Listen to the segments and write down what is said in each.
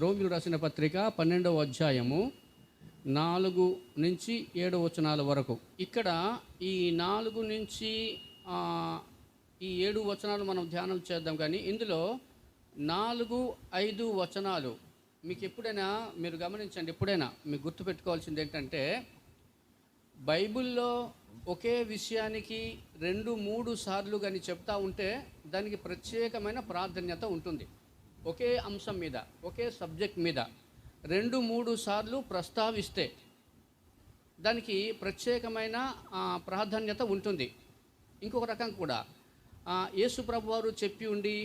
రోమిలకు రాసిన పత్రిక 12వ అధ్యాయము 4 నుంచి 7 వచనాల వరకు. ఇక్కడ ఈ 4 నుంచి ఈ 7 వచనాలు మనం ధ్యానం చేద్దాం. కానీ ఇందులో 4, 5 వచనాలు మీకు ఎప్పుడైనా మీరు గమనించండి, ఎప్పుడైనా మీకు గుర్తుపెట్టుకోవాల్సింది ఏంటంటే, బైబిల్లో ఒకే విషయానికి 2-3 సార్లు కానీ చెప్తా ఉంటే దానికి ప్రత్యేకమైన ప్రాధాన్యత ఉంటుంది. ఒకే అంశం మీద, ఒకే సబ్జెక్ట్ మీద 2-3 సార్లు ప్రస్తావిస్తే దానికి ప్రత్యేకమైన ప్రాధాన్యత ఉంటుంది. ఇంకొక రకం కూడా యేసు ప్రభు వారు చెప్పి ఉండి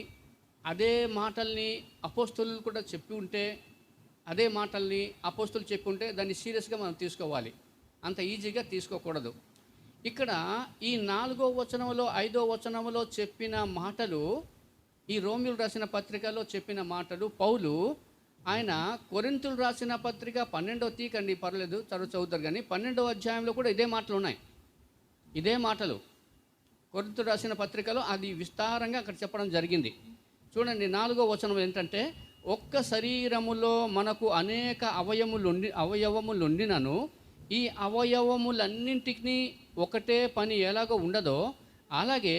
అదే మాటల్ని అపోస్తలులు కూడా చెప్పి ఉంటే, అదే మాటల్ని అపోస్తలులు చెప్పి ఉంటే దాన్ని సీరియస్గా మనం తీసుకోవాలి, అంత ఈజీగా తీసుకోకూడదు. ఇక్కడ ఈ 4వ వచనంలో 5వ వచనంలో చెప్పిన మాటలు, ఈ రోమిలకు రాసిన పత్రికలో చెప్పిన మాటలు పౌలు ఆయన కొరింథీయులకు రాసిన పత్రిక 12వ తీకండి, పర్లేదు చదువుతారు కానీ 12వ అధ్యాయంలో కూడా ఇదే మాటలు ఉన్నాయి. ఇదే మాటలు కొరింథీయులకు రాసిన పత్రికలో అది విస్తారంగా అక్కడ చెప్పడం జరిగింది. చూడండి, 4వ వచనం ఏంటంటే, ఒక్క శరీరములో మనకు అనేక అవయవములుండినను ఈ అవయవములన్నింటినీ ఒకటే పని ఎలాగో ఉండదో అలాగే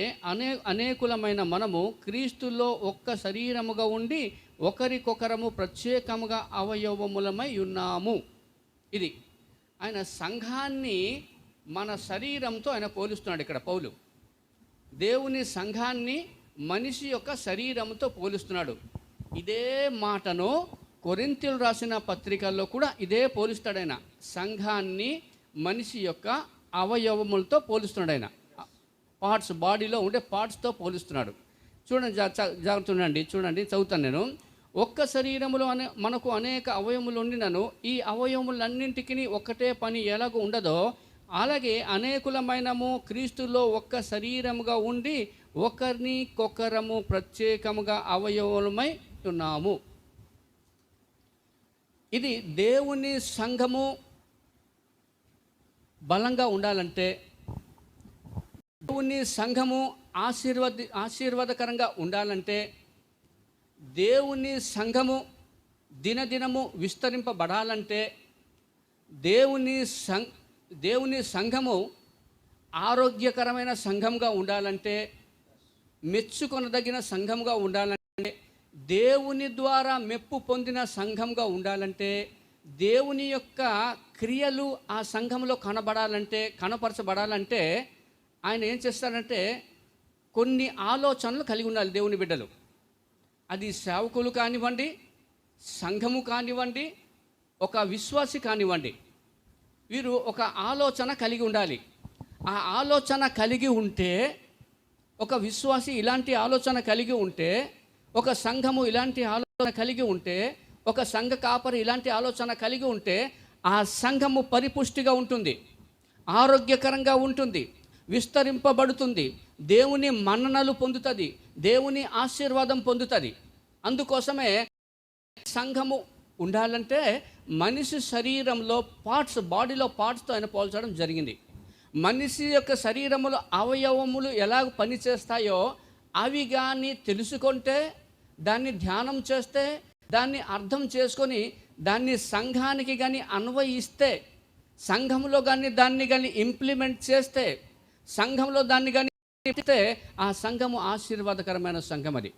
అనేకులమైన మనము క్రీస్తులో ఒక్క శరీరముగా ఉండి ఒకరికొకరము ప్రత్యేకముగా అవయవములమై ఉన్నాము. ఇది ఆయన సంఘాన్ని మన శరీరంతో ఆయన పోలుస్తున్నాడు. ఇక్కడ పౌలు దేవుని సంఘాన్ని మనిషి యొక్క శరీరంతో పోలుస్తున్నాడు. ఇదే మాటను కొరింథీయులకు రాసిన పత్రికల్లో కూడా ఇదే పోలుస్తాడు. ఆయన సంఘాన్ని మనిషి యొక్క అవయవములతో పోలుస్తున్నాడు. ఆయన పార్ట్స్, బాడీలో ఉండే పార్ట్స్తో పోలుస్తున్నాడు. చూడండి, జాగ్రత్త ఉండండి, చూడండి, చదువుతాను నేను. ఒక్క శరీరములో మనకు అనేక అవయవములు ఉండినను ఈ అవయవములన్నింటికి ఒకటే పని ఎలాగో ఉండదో అలాగే అనేకులమైనము క్రీస్తులో ఒక్క శరీరముగా ఉండి ఒకరికొకరము ప్రత్యేకముగా అవయవములమై ఉన్నాము. ఇది దేవుని సంఘము బలంగా ఉండాలంటే, దేవుని సంఘము ఆశీర్వాదకరంగా ఉండాలంటే, దేవుని సంఘము దినదినము విస్తరింపబడాలంటే, దేవుని సంఘము ఆరోగ్యకరమైన సంఘంగా ఉండాలంటే, మెచ్చుకొనదగిన సంఘంగా ఉండాలంటే, దేవుని ద్వారా మెప్పు పొందిన సంఘంగా ఉండాలంటే, దేవుని యొక్క క్రియలు ఆ సంఘంలో కనపరచబడాలంటే ఆయన ఏం చేస్తారంటే కొన్ని ఆలోచనలు కలిగి ఉండాలి దేవుని బిడ్డలు. అది సేవకులు కానివ్వండి, సంఘము కానివ్వండి, ఒక విశ్వాసి కానివ్వండి, వీరు ఒక ఆలోచన కలిగి ఉండాలి. ఆ ఆలోచన కలిగి ఉంటే, ఒక విశ్వాసి ఇలాంటి ఆలోచన కలిగి ఉంటే, ఒక సంఘము ఇలాంటి ఆలోచన కలిగి ఉంటే, ఒక సంఘ కాపరి ఇలాంటి ఆలోచన కలిగి ఉంటే ఆ సంఘము పరిపుష్టిగా ఉంటుంది, ఆరోగ్యకరంగా ఉంటుంది, విస్తరింపబడుతుంది, దేవుని మన్ననలు పొందుతుంది, దేవుని ఆశీర్వాదం పొందుతుంది. అందుకోసమే సంఘము ఉండాలంటే మనిషి శరీరంలో పార్ట్స్, బాడీలో పార్ట్స్తో ఆయన పోల్చడం జరిగింది. మనిషి యొక్క శరీరములో అవయవములు ఎలా పనిచేస్తాయో అవి కానీ తెలుసుకుంటే, దాన్ని ధ్యానం చేస్తే, దాన్ని అర్థం చేసుకొని దాన్ని సంఘానికి కానీ అన్వయిస్తే, సంఘంలో కానీ దాన్ని కానీ ఇంప్లిమెంట్ చేస్తే, సంఘంలో దాన్ని కానీ ఇస్తే ఆ సంఘము ఆశీర్వాదకరమైన సంఘం. అది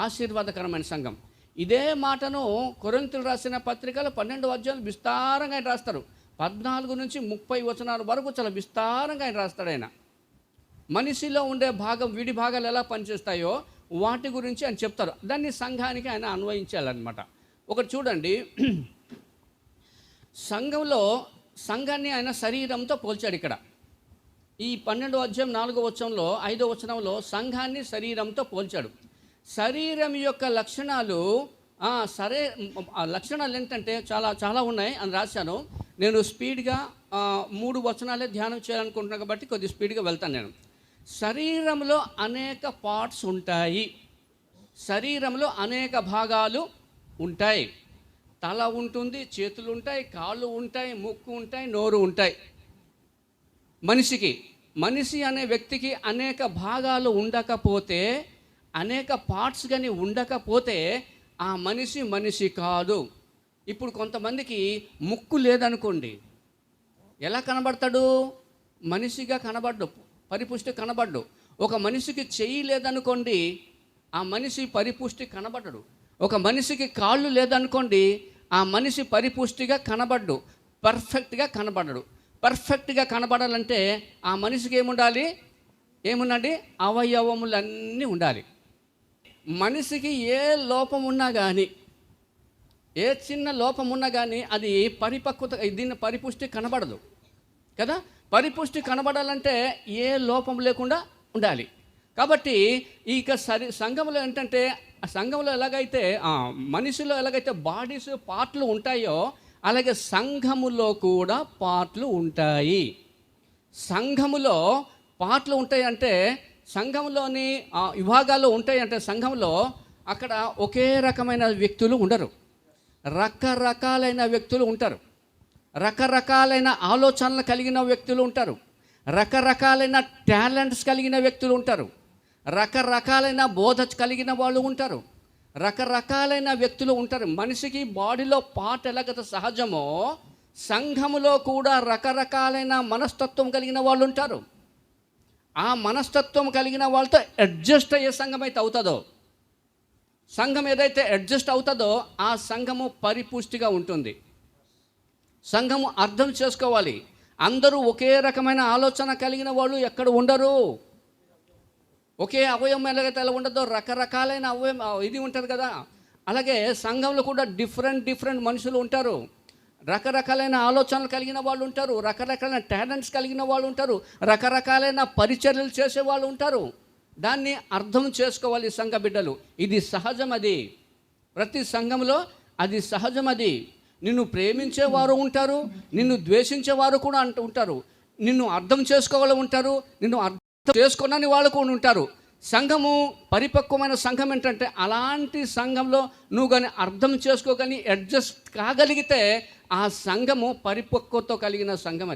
ఆశీర్వాదకరమైన సంఘం. ఇదే మాటను కొరింథీయులకు రాసిన పత్రికలో 12వ అధ్యాయం విస్తారంగా ఆయన రాస్తారు. 14 నుంచి 30 వచనాల వరకు చాలా విస్తారంగా ఆయన రాస్తాడు. ఆయన మనిషిలో ఉండే విడి భాగాలు ఎలా పనిచేస్తాయో వాటి గురించి ఆయన చెప్తారు. దాన్ని సంఘానికి ఆయన అన్వయించాలన్నమాట. ఒకటి చూడండి, సంఘాన్ని ఆయన శరీరంతో పోల్చాడు. ఇక్కడ ఈ 12వ అధ్యాయం 4వ వచనంలో 5వ వచనంలో సంఘాన్ని శరీరంతో పోల్చాడు. శరీరం యొక్క లక్షణాలు లక్షణాలు ఏంటంటే చాలా చాలా ఉన్నాయి అని రాశాను. నేను స్పీడ్గా 3 వచనాలే ధ్యానం చేయాలనుకుంటున్నాను కాబట్టి కొద్దిగా స్పీడ్గా వెళ్తాను. నేను శరీరంలో అనేక పార్ట్స్ ఉంటాయి, శరీరంలో అనేక భాగాలు ఉంటాయి. తల ఉంటుంది, చేతులు ఉంటాయి, కాళ్ళు ఉంటాయి, ముక్కు ఉంటాయి, నోరు ఉంటాయి. మనిషి అనే వ్యక్తికి అనేక భాగాలు ఉండకపోతే, అనేక పార్ట్స్ కానీ ఉండకపోతే ఆ మనిషి మనిషి కాదు. ఇప్పుడు కొంతమందికి ముక్కు లేదనుకోండి, ఎలా కనబడతాడు? మనిషిగా కనబడ్డు, పరిపుష్టి కనబడ్డు. ఒక మనిషికి చెయ్యి లేదనుకోండి, ఆ మనిషి పరిపుష్టి కనబడ్డడు. ఒక మనిషికి కాళ్ళు లేదనుకోండి, ఆ మనిషి పరిపుష్టిగా కనబడ్డు, పర్ఫెక్ట్గా కనబడడు. పర్ఫెక్ట్గా కనబడాలంటే ఆ మనిషికి ఏముండాలి? అవయవములన్నీ ఉండాలి. మనిషికి ఏ లోపం ఉన్నా కానీ, ఏ చిన్న లోపం ఉన్నా కానీ అది పరిపక్వత, దీన్ని పరిపుష్టి కనబడదు కదా. పరిపుష్టి కనబడాలంటే ఏ లోపం లేకుండా ఉండాలి. కాబట్టి ఇక సంఘంలో ఏంటంటే, ఆ సంఘంలో ఎలాగైతే మనిషిలో ఎలాగైతే బాడీస్ పార్ట్లు ఉంటాయో, అలాగే సంఘములో కూడా పార్ట్లు ఉంటాయి. సంఘములో పార్ట్లు ఉంటాయి అంటే, సంఘంలోని విభాగాలు ఉంటాయి అంటే, సంఘంలో అక్కడ ఒకే రకమైన వ్యక్తులు ఉండరు, రకరకాలైన వ్యక్తులు ఉంటారు. రకరకాలైన ఆలోచనలు కలిగిన వ్యక్తులు ఉంటారు. రకరకాలైన టాలెంట్స్ కలిగిన వ్యక్తులు ఉంటారు. రకరకాలైన బోధ కలిగిన వాళ్ళు ఉంటారు. రకరకాలైన వ్యక్తులు ఉంటారు. మనిషికి బాడీలో పార్ట్ ఎలాగైతే సహజమో, సంఘములో కూడా రకరకాలైన మనస్తత్వం కలిగిన వాళ్ళు ఉంటారు. ఆ మనస్తత్వం కలిగిన వాళ్ళతో అడ్జస్ట్ అయ్యే సంఘం అయితే అవుతుందో, సంఘం ఏదైతే అడ్జస్ట్ అవుతుందో ఆ సంఘము పరిపుష్టిగా ఉంటుంది. సంఘము అర్థం చేసుకోవాలి. అందరూ ఒకే రకమైన ఆలోచన కలిగిన వాళ్ళు ఎక్కడ ఉండరు. ఒకే అవయవం ఎలాగైతే అలా ఉండదో, రకరకాలైన అవయవం ఇది ఉంటుంది కదా. అలాగే సంఘంలో కూడా డిఫరెంట్ మనుషులు ఉంటారు. రకరకాలైన ఆలోచనలు కలిగిన వాళ్ళు ఉంటారు. రకరకాలైన టాలెంట్స్ కలిగిన వాళ్ళు ఉంటారు. రకరకాలైన పరిచర్యలు చేసే వాళ్ళు ఉంటారు. దాన్ని అర్థం చేసుకోవాలి సంఘ బిడ్డలు. ఇది సహజం. అది ప్రతి సంఘంలో అది సహజం. అది నిన్ను ప్రేమించేవారు ఉంటారు, నిన్ను ద్వేషించేవారు కూడా ఉంటారు. నిన్ను అర్థం చేసుకోవాలి ఉంటారు, నిన్ను అర్థం చేసుకోనని వాళ్ళు కూడా ఉంటారు. సంఘము పరిపక్వమైన సంఘం ఏంటంటే, అలాంటి సంఘంలో నువ్వు కానీ అర్థం చేసుకోగలి అడ్జస్ట్ కాగలిగితే ఆ సంఘము పరిపక్వతో కలిగిన సంఘం.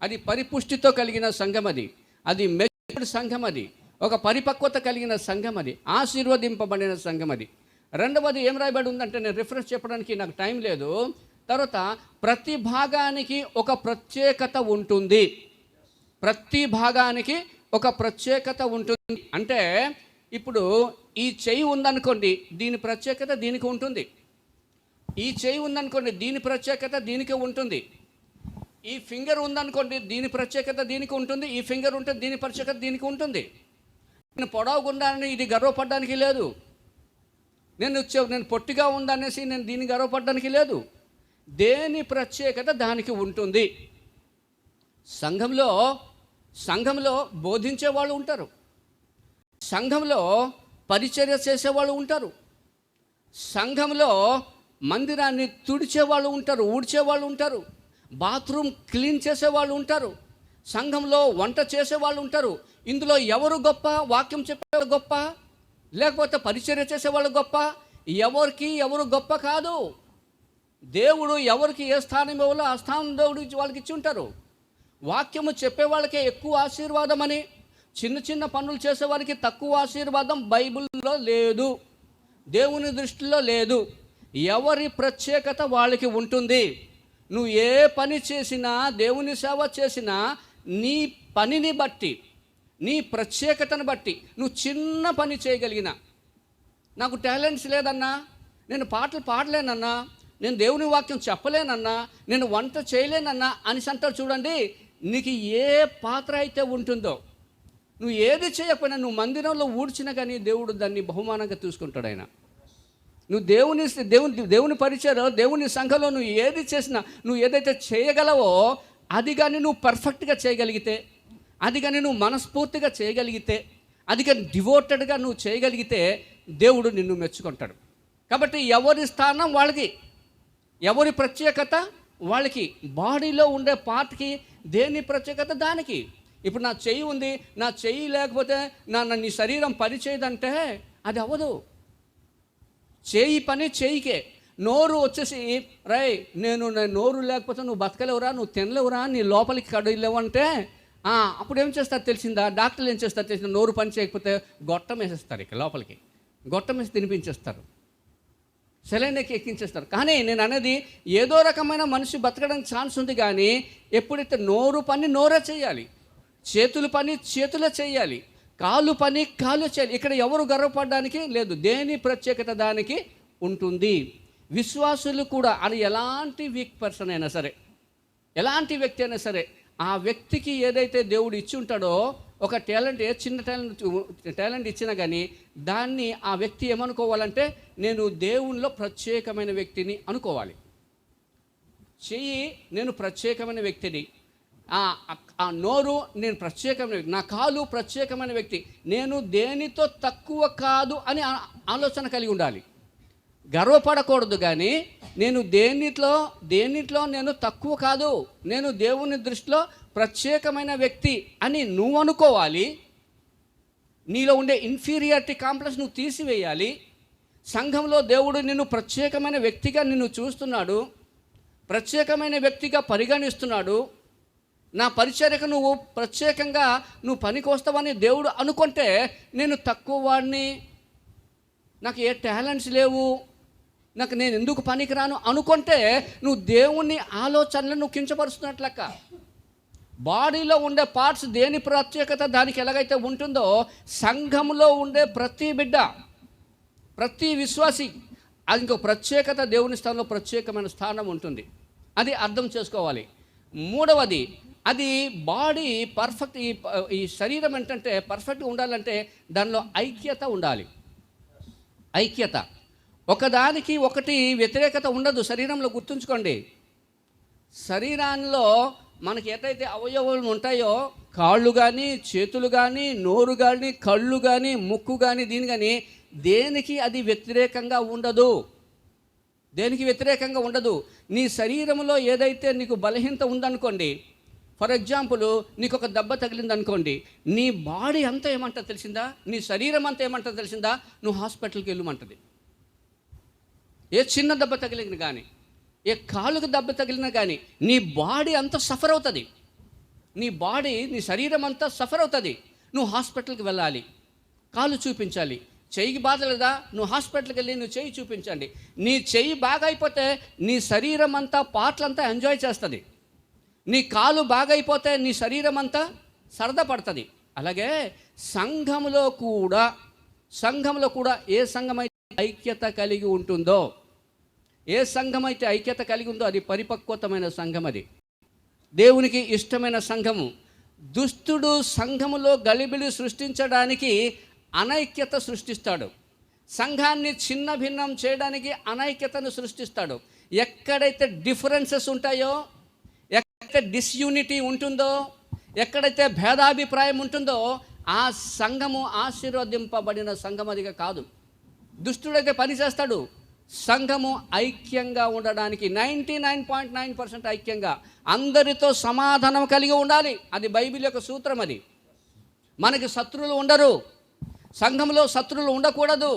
అది పరిపుష్టితో కలిగిన సంఘం. అది మెచ్యూర్డ్ సంఘం. అది ఒక పరిపక్వత కలిగిన సంఘం. అది ఆశీర్వదింపబడిన సంఘం. అది రెండవది ఏం రాయబడి ఉందంటే, నేను రిఫరెన్స్ చెప్పడానికి నాకు టైం లేదు. తర్వాత ప్రతి భాగానికి ఒక ప్రత్యేకత ఉంటుంది. ప్రతి భాగానికి ఒక ప్రత్యేకత ఉంటుంది. అంటే ఇప్పుడు ఈ చెయ్యి ఉందనుకోండి, దీని ప్రత్యేకత దీనికి ఉంటుంది. ఈ చెయ్యి ఉందనుకోండి, దీని ప్రత్యేకత దీనికి ఉంటుంది. ఈ ఫింగర్ ఉందనుకోండి, దీని ప్రత్యేకత దీనికి ఉంటుంది. ఈ ఫింగర్ ఉంటే దీని ప్రత్యేకత దీనికి ఉంటుంది. నేను పొడవుగుండాలని ఇది గర్వపడడానికి లేదు. నేను పొట్టిగా ఉందనేసి నేను దీన్ని గర్వపడడానికి లేదు. దేని ప్రత్యేకత దానికి ఉంటుంది. సంఘంలో బోధించే వాళ్ళు ఉంటారు. సంఘంలో పరిచర్య చేసేవాళ్ళు ఉంటారు. సంఘంలో మందిరాన్ని తుడిచేవాళ్ళు ఉంటారు, ఊడ్చేవాళ్ళు ఉంటారు. బాత్రూమ్ క్లీన్ చేసేవాళ్ళు ఉంటారు. సంఘంలో వంట చేసేవాళ్ళు ఉంటారు. ఇందులో ఎవరు గొప్ప? వాక్యం చెప్పేవాళ్ళు గొప్ప, లేకపోతే పరిచర్య చేసేవాళ్ళు గొప్ప? ఎవరు గొప్ప కాదు. దేవుడు ఎవరికి ఏ స్థానం ఇవ్వాలో ఆ స్థానం దేవుడు వాళ్ళకి ఇచ్చి ఉంటారు. వాక్యము చెప్పే వాళ్ళకే ఎక్కువ ఆశీర్వాదం అని, చిన్న పనులు చేసేవారికి తక్కువ ఆశీర్వాదం బైబిల్లో లేదు, దేవుని దృష్టిలో లేదు. ఎవరి ప్రత్యేకత వాళ్ళకి ఉంటుంది. నువ్వు ఏ పని చేసినా, దేవుని సేవ చేసినా, నీ పనిని బట్టి, నీ ప్రత్యేకతను బట్టి, నువ్వు చిన్న పని చేయగలిగినా, నాకు టాలెంట్స్ లేదన్నా, నేను పాటలు పాడలేనన్నా, నేను దేవుని వాక్యం చెప్పలేనన్నా, నేను వంట చేయలేనన్నా అని అంటారు చూడండి. నీకు ఏ పాత్ర అయితే ఉంటుందో, నువ్వు ఏది చేయకపోయినా, నువ్వు మందిరంలో ఊడ్చినా కానీ దేవుడు దాన్ని బహుమానంగా తీసుకుంటాడు ఆయన. నువ్వు దేవుని పరిచయం, దేవుని సంఘంలో నువ్వు ఏది చేసినా, నువ్వు ఏదైతే చేయగలవో అది కానీ నువ్వు పర్ఫెక్ట్గా చేయగలిగితే, అది కానీ నువ్వు మనస్ఫూర్తిగా చేయగలిగితే, అది కానీ డివోటెడ్గా నువ్వు చేయగలిగితే దేవుడు నిన్ను మెచ్చుకుంటాడు. కాబట్టి ఎవరి స్థానం వాళ్ళకి, ఎవరి ప్రత్యేకత వాళ్ళకి. బాడీలో ఉండే పార్ట్కి దేని ప్రత్యేకత దానికి. ఇప్పుడు నా చెయ్యి ఉంది, నా చెయ్యి లేకపోతే నీ శరీరం పని చేయదంటే అది అవ్వదు. చేయి పని చేయికే. నోరు వచ్చేసి నేను నోరు లేకపోతే నువ్వు బతకలేవురా, నువ్వు తినలేవురా, నీ లోపలికి కడలేవంటే అప్పుడు ఏం చేస్తారు తెలిసిందా? డాక్టర్లు ఏం చేస్తారు తెలిసిందా? నోరు పని చేయకపోతే గొట్టం వేసేస్తారు, ఇక లోపలికి గొట్టం వేసి తినిపించేస్తారు. సెలైన్ ఎక్కించేస్తారు. కానీ నేను అనేది ఏదో రకమైన మనిషి బతకడానికి ఛాన్స్ ఉంది, కానీ ఎప్పుడైతే నోరు పని నోరే చేయాలి, చేతులు పని చేతులే చేయాలి, కాళ్ళు పని కాళ్ళు చేయాలి. ఇక్కడ ఎవరు గర్వపడడానికి లేదు, దేని ప్రత్యేకత దానికి ఉంటుంది. విశ్వాసులు కూడా, అది ఎలాంటి వీక్ పర్సన్ అయినా సరే, ఎలాంటి వ్యక్తి అయినా సరే, ఆ వ్యక్తికి ఏదైతే దేవుడు ఇచ్చి ఉంటాడో, ఒక టాలెంట్, ఏ చిన్న టాలెంట్ ఇచ్చినా కానీ దాన్ని ఆ వ్యక్తి ఏమనుకోవాలంటే, నేను దేవునిలో ప్రత్యేకమైన వ్యక్తిని అనుకోవాలి. చెయ్యి, నేను ప్రత్యేకమైన వ్యక్తిని, ఆ నోరు నేను ప్రత్యేకమైన వ్యక్తి, నా కాలు ప్రత్యేకమైన వ్యక్తి, నేను దేనితో తక్కువ కాదు అని ఆలోచన కలిగి ఉండాలి. గర్వపడకూడదు, కానీ నేను దేనిట్లో నేను తక్కువ కాదు, నేను దేవుని దృష్టిలో ప్రత్యేకమైన వ్యక్తి అని నువ్వు అనుకోవాలి. నీలో ఉండే ఇన్ఫీరియారిటీ కాంప్లెక్స్ నువ్వు తీసివేయాలి. సంఘంలో దేవుడు నిన్ను ప్రత్యేకమైన వ్యక్తిగా నిన్ను చూస్తున్నాడు, ప్రత్యేకమైన వ్యక్తిగా పరిగణిస్తున్నాడు. నా పరిచర్యకు నువ్వు ప్రత్యేకంగా నువ్వు పనికి వస్తావని దేవుడు అనుకుంటే, నేను తక్కువ వాడిని, నాకు ఏ టాలెంట్స్ లేవు, నేను ఎందుకు పనికిరాను అనుకుంటే నువ్వు దేవుని ఆలోచనలు నువ్వు కించపరుస్తున్నట్లు లెక్క. బాడీలో ఉండే పార్ట్స్ దేని ప్రత్యేకత దానికి ఎలాగైతే ఉంటుందో, సంఘంలో ఉండే ప్రతి బిడ్డ, ప్రతి విశ్వాసి, అది ఇంకో ప్రత్యేకత, దేవుని స్థానంలో ప్రత్యేకమైన స్థానం ఉంటుంది. అది అర్థం చేసుకోవాలి. మూడవది, అది బాడీ పర్ఫెక్ట్, ఈ శరీరం ఏంటంటే పర్ఫెక్ట్గా ఉండాలంటే దానిలో ఐక్యత ఉండాలి. ఐక్యత, ఒకదానికి ఒకటి వ్యతిరేకత ఉండదు శరీరంలో. గుర్తుంచుకోండి, శరీరంలో మనకి ఏదైతే అవయవాలు ఉంటాయో, కాళ్ళు కానీ, చేతులు కానీ, నోరు కానీ, కళ్ళు కానీ, ముక్కు కానీ, దీని కానీ దేనికి అది వ్యతిరేకంగా ఉండదు, దేనికి వ్యతిరేకంగా ఉండదు. నీ శరీరంలో ఏదైతే నీకు బలహీనత ఉందనుకోండి, ఫర్ ఎగ్జాంపుల్ నీకు ఒక దెబ్బ తగిలిందనుకోండి, నీ బాడీ అంతా ఏమంటుంది తెలిసిందా, నీ శరీరం అంతా ఏమంటుంది తెలిసిందా, నువ్వు హాస్పిటల్కి వెళ్ళమంటుంది. ఏ చిన్న దెబ్బ తగిలిన కానీ, ఏ కాలుకు దెబ్బ తగిలినా కానీ నీ బాడీ అంతా సఫర్ అవుతుంది. నీ శరీరం అంతా సఫర్ అవుతుంది. నువ్వు హాస్పిటల్కి వెళ్ళాలి, కాలు చూపించాలి. చెయ్యికి బాధ లేదా, నువ్వు హాస్పిటల్కి వెళ్ళి నువ్వు చెయ్యి చూపించండి. నీ చెయ్యి బాగా అయిపోతే నీ శరీరం అంతా, పార్ట్లంతా ఎంజాయ్ చేస్తుంది. నీ కాలు బాగా అయిపోతే నీ శరీరం అంతా సరదా పడుతుంది. అలాగే సంఘంలో కూడా ఏ సంఘమైతే ఐక్యత కలిగి ఉంటుందో, ఏ సంఘం అయితే ఐక్యత కలిగి ఉందో అది పరిపక్వతమైన సంఘం, అది దేవునికి ఇష్టమైన సంఘము. దుష్టుడు సంఘములో గలిబిలి సృష్టించడానికి అనైక్యత సృష్టిస్తాడు. సంఘాన్ని చిన్న భిన్నం చేయడానికి అనైక్యతను సృష్టిస్తాడు. ఎక్కడైతే డిఫరెన్సెస్ ఉంటాయో, ఎక్కడైతే డిస్యూనిటీ ఉంటుందో, ఎక్కడైతే భేదాభిప్రాయం ఉంటుందో, ఆ సంఘము ఆశీర్వదింపబడిన సంఘం అదిగా కాదు. దుష్టుడైతే పని చేస్తాడు. సంఘము ఐక్యంగా ఉండడానికి 99.9% ఐక్యంగా, అందరితో సమాధానం కలిగి ఉండాలి. అది బైబిల్ యొక్క సూత్రం. అది మనకి శత్రువులు ఉండరు, సంఘంలో శత్రువులు ఉండకూడదు.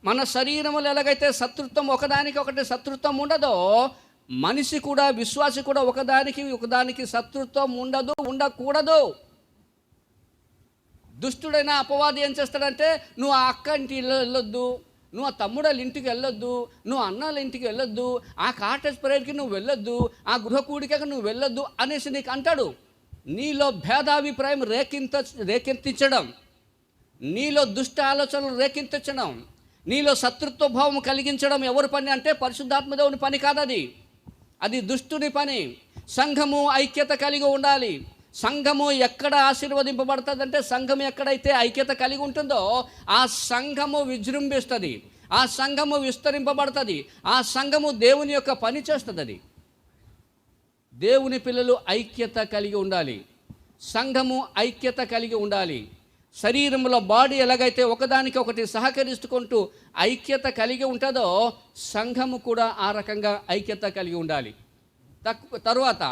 మన శరీరంలో ఎలాగైతే శత్రుత్వం, ఒకదానికి శత్రుత్వం ఉండదో, మనిషి కూడా, విశ్వాసి కూడా ఒకదానికి శత్రుత్వం ఉండకూడదు. దుష్టుడైన అపవాది ఏం చేస్తాడంటే, నువ్వు ఆ అక్క ఇంటికి వెళ్ళొద్దు, నువ్వు ఆ తమ్ముళ్ళ ఇంటికి వెళ్ళొద్దు, నువ్వు అన్నాళ్ళ ఇంటికి వెళ్ళొద్దు, ఆ కాటేజ్ ప్రేయర్కి నువ్వు వెళ్ళొద్దు, ఆ గృహ కూడికకి నువ్వు వెళ్ళొద్దు అనేసి నీకు అంటాడు. నీలో భేదాభిప్రాయం రేకెత్తించడం, నీలో దుష్ట ఆలోచనలు రేకెత్తించడం, నీలో శత్రుత్వ భావం కలిగించడం ఎవరి పని అంటే పరిశుద్ధాత్మ దేవుని పని కాదు. అది దుష్టుని పని. సంఘము ఐక్యత కలిగి ఉండాలి. సంఘము ఎక్కడ ఆశీర్వదింపబడుతుందంటే, సంఘం ఎక్కడైతే ఐక్యత కలిగి ఉంటుందో ఆ సంఘము విజృంభిస్తుంది, ఆ సంఘము విస్తరింపబడుతుంది, ఆ సంఘము దేవుని యొక్క పని చేస్తుంది. అది దేవుని పిల్లలు ఐక్యత కలిగి ఉండాలి, సంఘము ఐక్యత కలిగి ఉండాలి. శరీరంలో బాడీ ఎలాగైతే ఒకదానికి సహకరిస్తుకుంటూ ఐక్యత కలిగి ఉంటుందో, సంఘము కూడా ఆ రకంగా ఐక్యత కలిగి ఉండాలి. తరువాత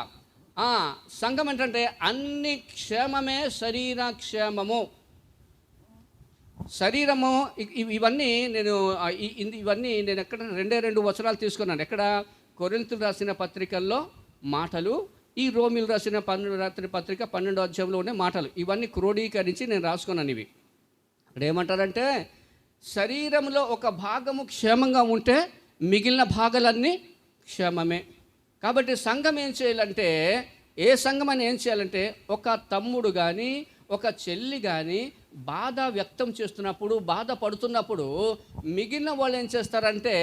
సంఘం ఏంటంటే అన్ని క్షేమమే శరీర క్షేమము. శరీరము ఇవన్నీ నేను ఎక్కడ 2 వచనాలు తీసుకున్నాను. ఎక్కడ కొరింథీయులకు రాసిన పత్రికల్లో మాటలు, ఈ రోమిలకు రాసిన పత్రిక 12వ అధ్యాయంలో ఉండే మాటలు, ఇవన్నీ క్రోడీకరించి నేను రాసుకున్నాను. ఇవి ఇక్కడ ఏమంటారంటే, శరీరంలో ఒక భాగము క్షేమంగా ఉంటే మిగిలిన భాగాలన్నీ క్షేమమే. కాబట్టి సంఘం ఏం చేయాలంటే, ఏ సంఘం అని ఏం చేయాలంటే, ఒక తమ్ముడు కానీ ఒక చెల్లి కానీ బాధ వ్యక్తం చేస్తున్నప్పుడు, బాధపడుతున్నప్పుడు మిగిలిన వాళ్ళు ఏం చేస్తారంటే,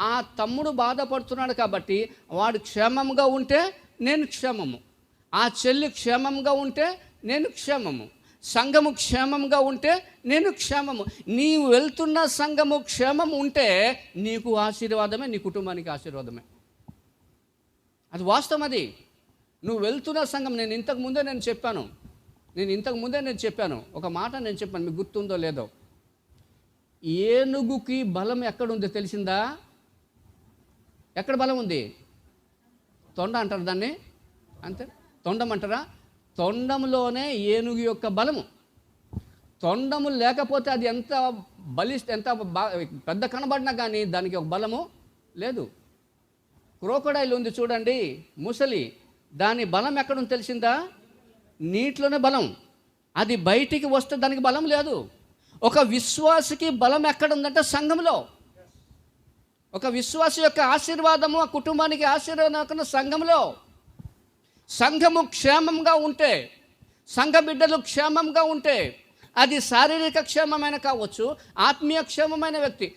ఆ తమ్ముడు బాధపడుతున్నాడు కాబట్టి వాడు క్షేమంగా ఉంటే నేను క్షేమము, ఆ చెల్లి క్షేమంగా ఉంటే నేను క్షేమము, సంఘము క్షేమంగా ఉంటే నేను క్షేమము. నీవు వెళ్తున్న సంఘము క్షేమం ఉంటే నీకు ఆశీర్వాదమే, నీ కుటుంబానికి ఆశీర్వాదమే. అది వాస్తవం. అది నువ్వు వెళ్తున్న సంఘం. నేను ఇంతకుముందే చెప్పాను ఒక మాట నేను చెప్పాను, మీకు గుర్తుందో లేదో. ఏనుగుకి బలం ఎక్కడుందో తెలిసిందా? ఎక్కడ బలం ఉంది? తొండ అంటారు దాన్ని, అంతే. తొండం అంటారా? తొండంలోనే ఏనుగు యొక్క బలము. తొండము లేకపోతే అది ఎంత ఎంత పెద్ద కనబడినా కానీ దానికి ఒక బలము లేదు. క్రోకడైల్ ఉంది చూడండి, ముసలి, దాని బలం ఎక్కడుంది తెలిసిందా? నీటిలోనే బలం. అది బయటికి వస్తే దానికి బలం లేదు. ఒక విశ్వాసికి బలం ఎక్కడుందంటే సంఘంలో. ఒక విశ్వాసి యొక్క ఆశీర్వాదము ఆ కుటుంబానికి ఆశీర్వాదం సంఘంలో. సంఘము క్షేమంగా ఉంటే, సంఘ బిడ్డలు క్షేమంగా ఉంటే, అది శారీరక క్షేమమైన కావచ్చు, ఆత్మీయ క్షేమమైన వ్యక్తి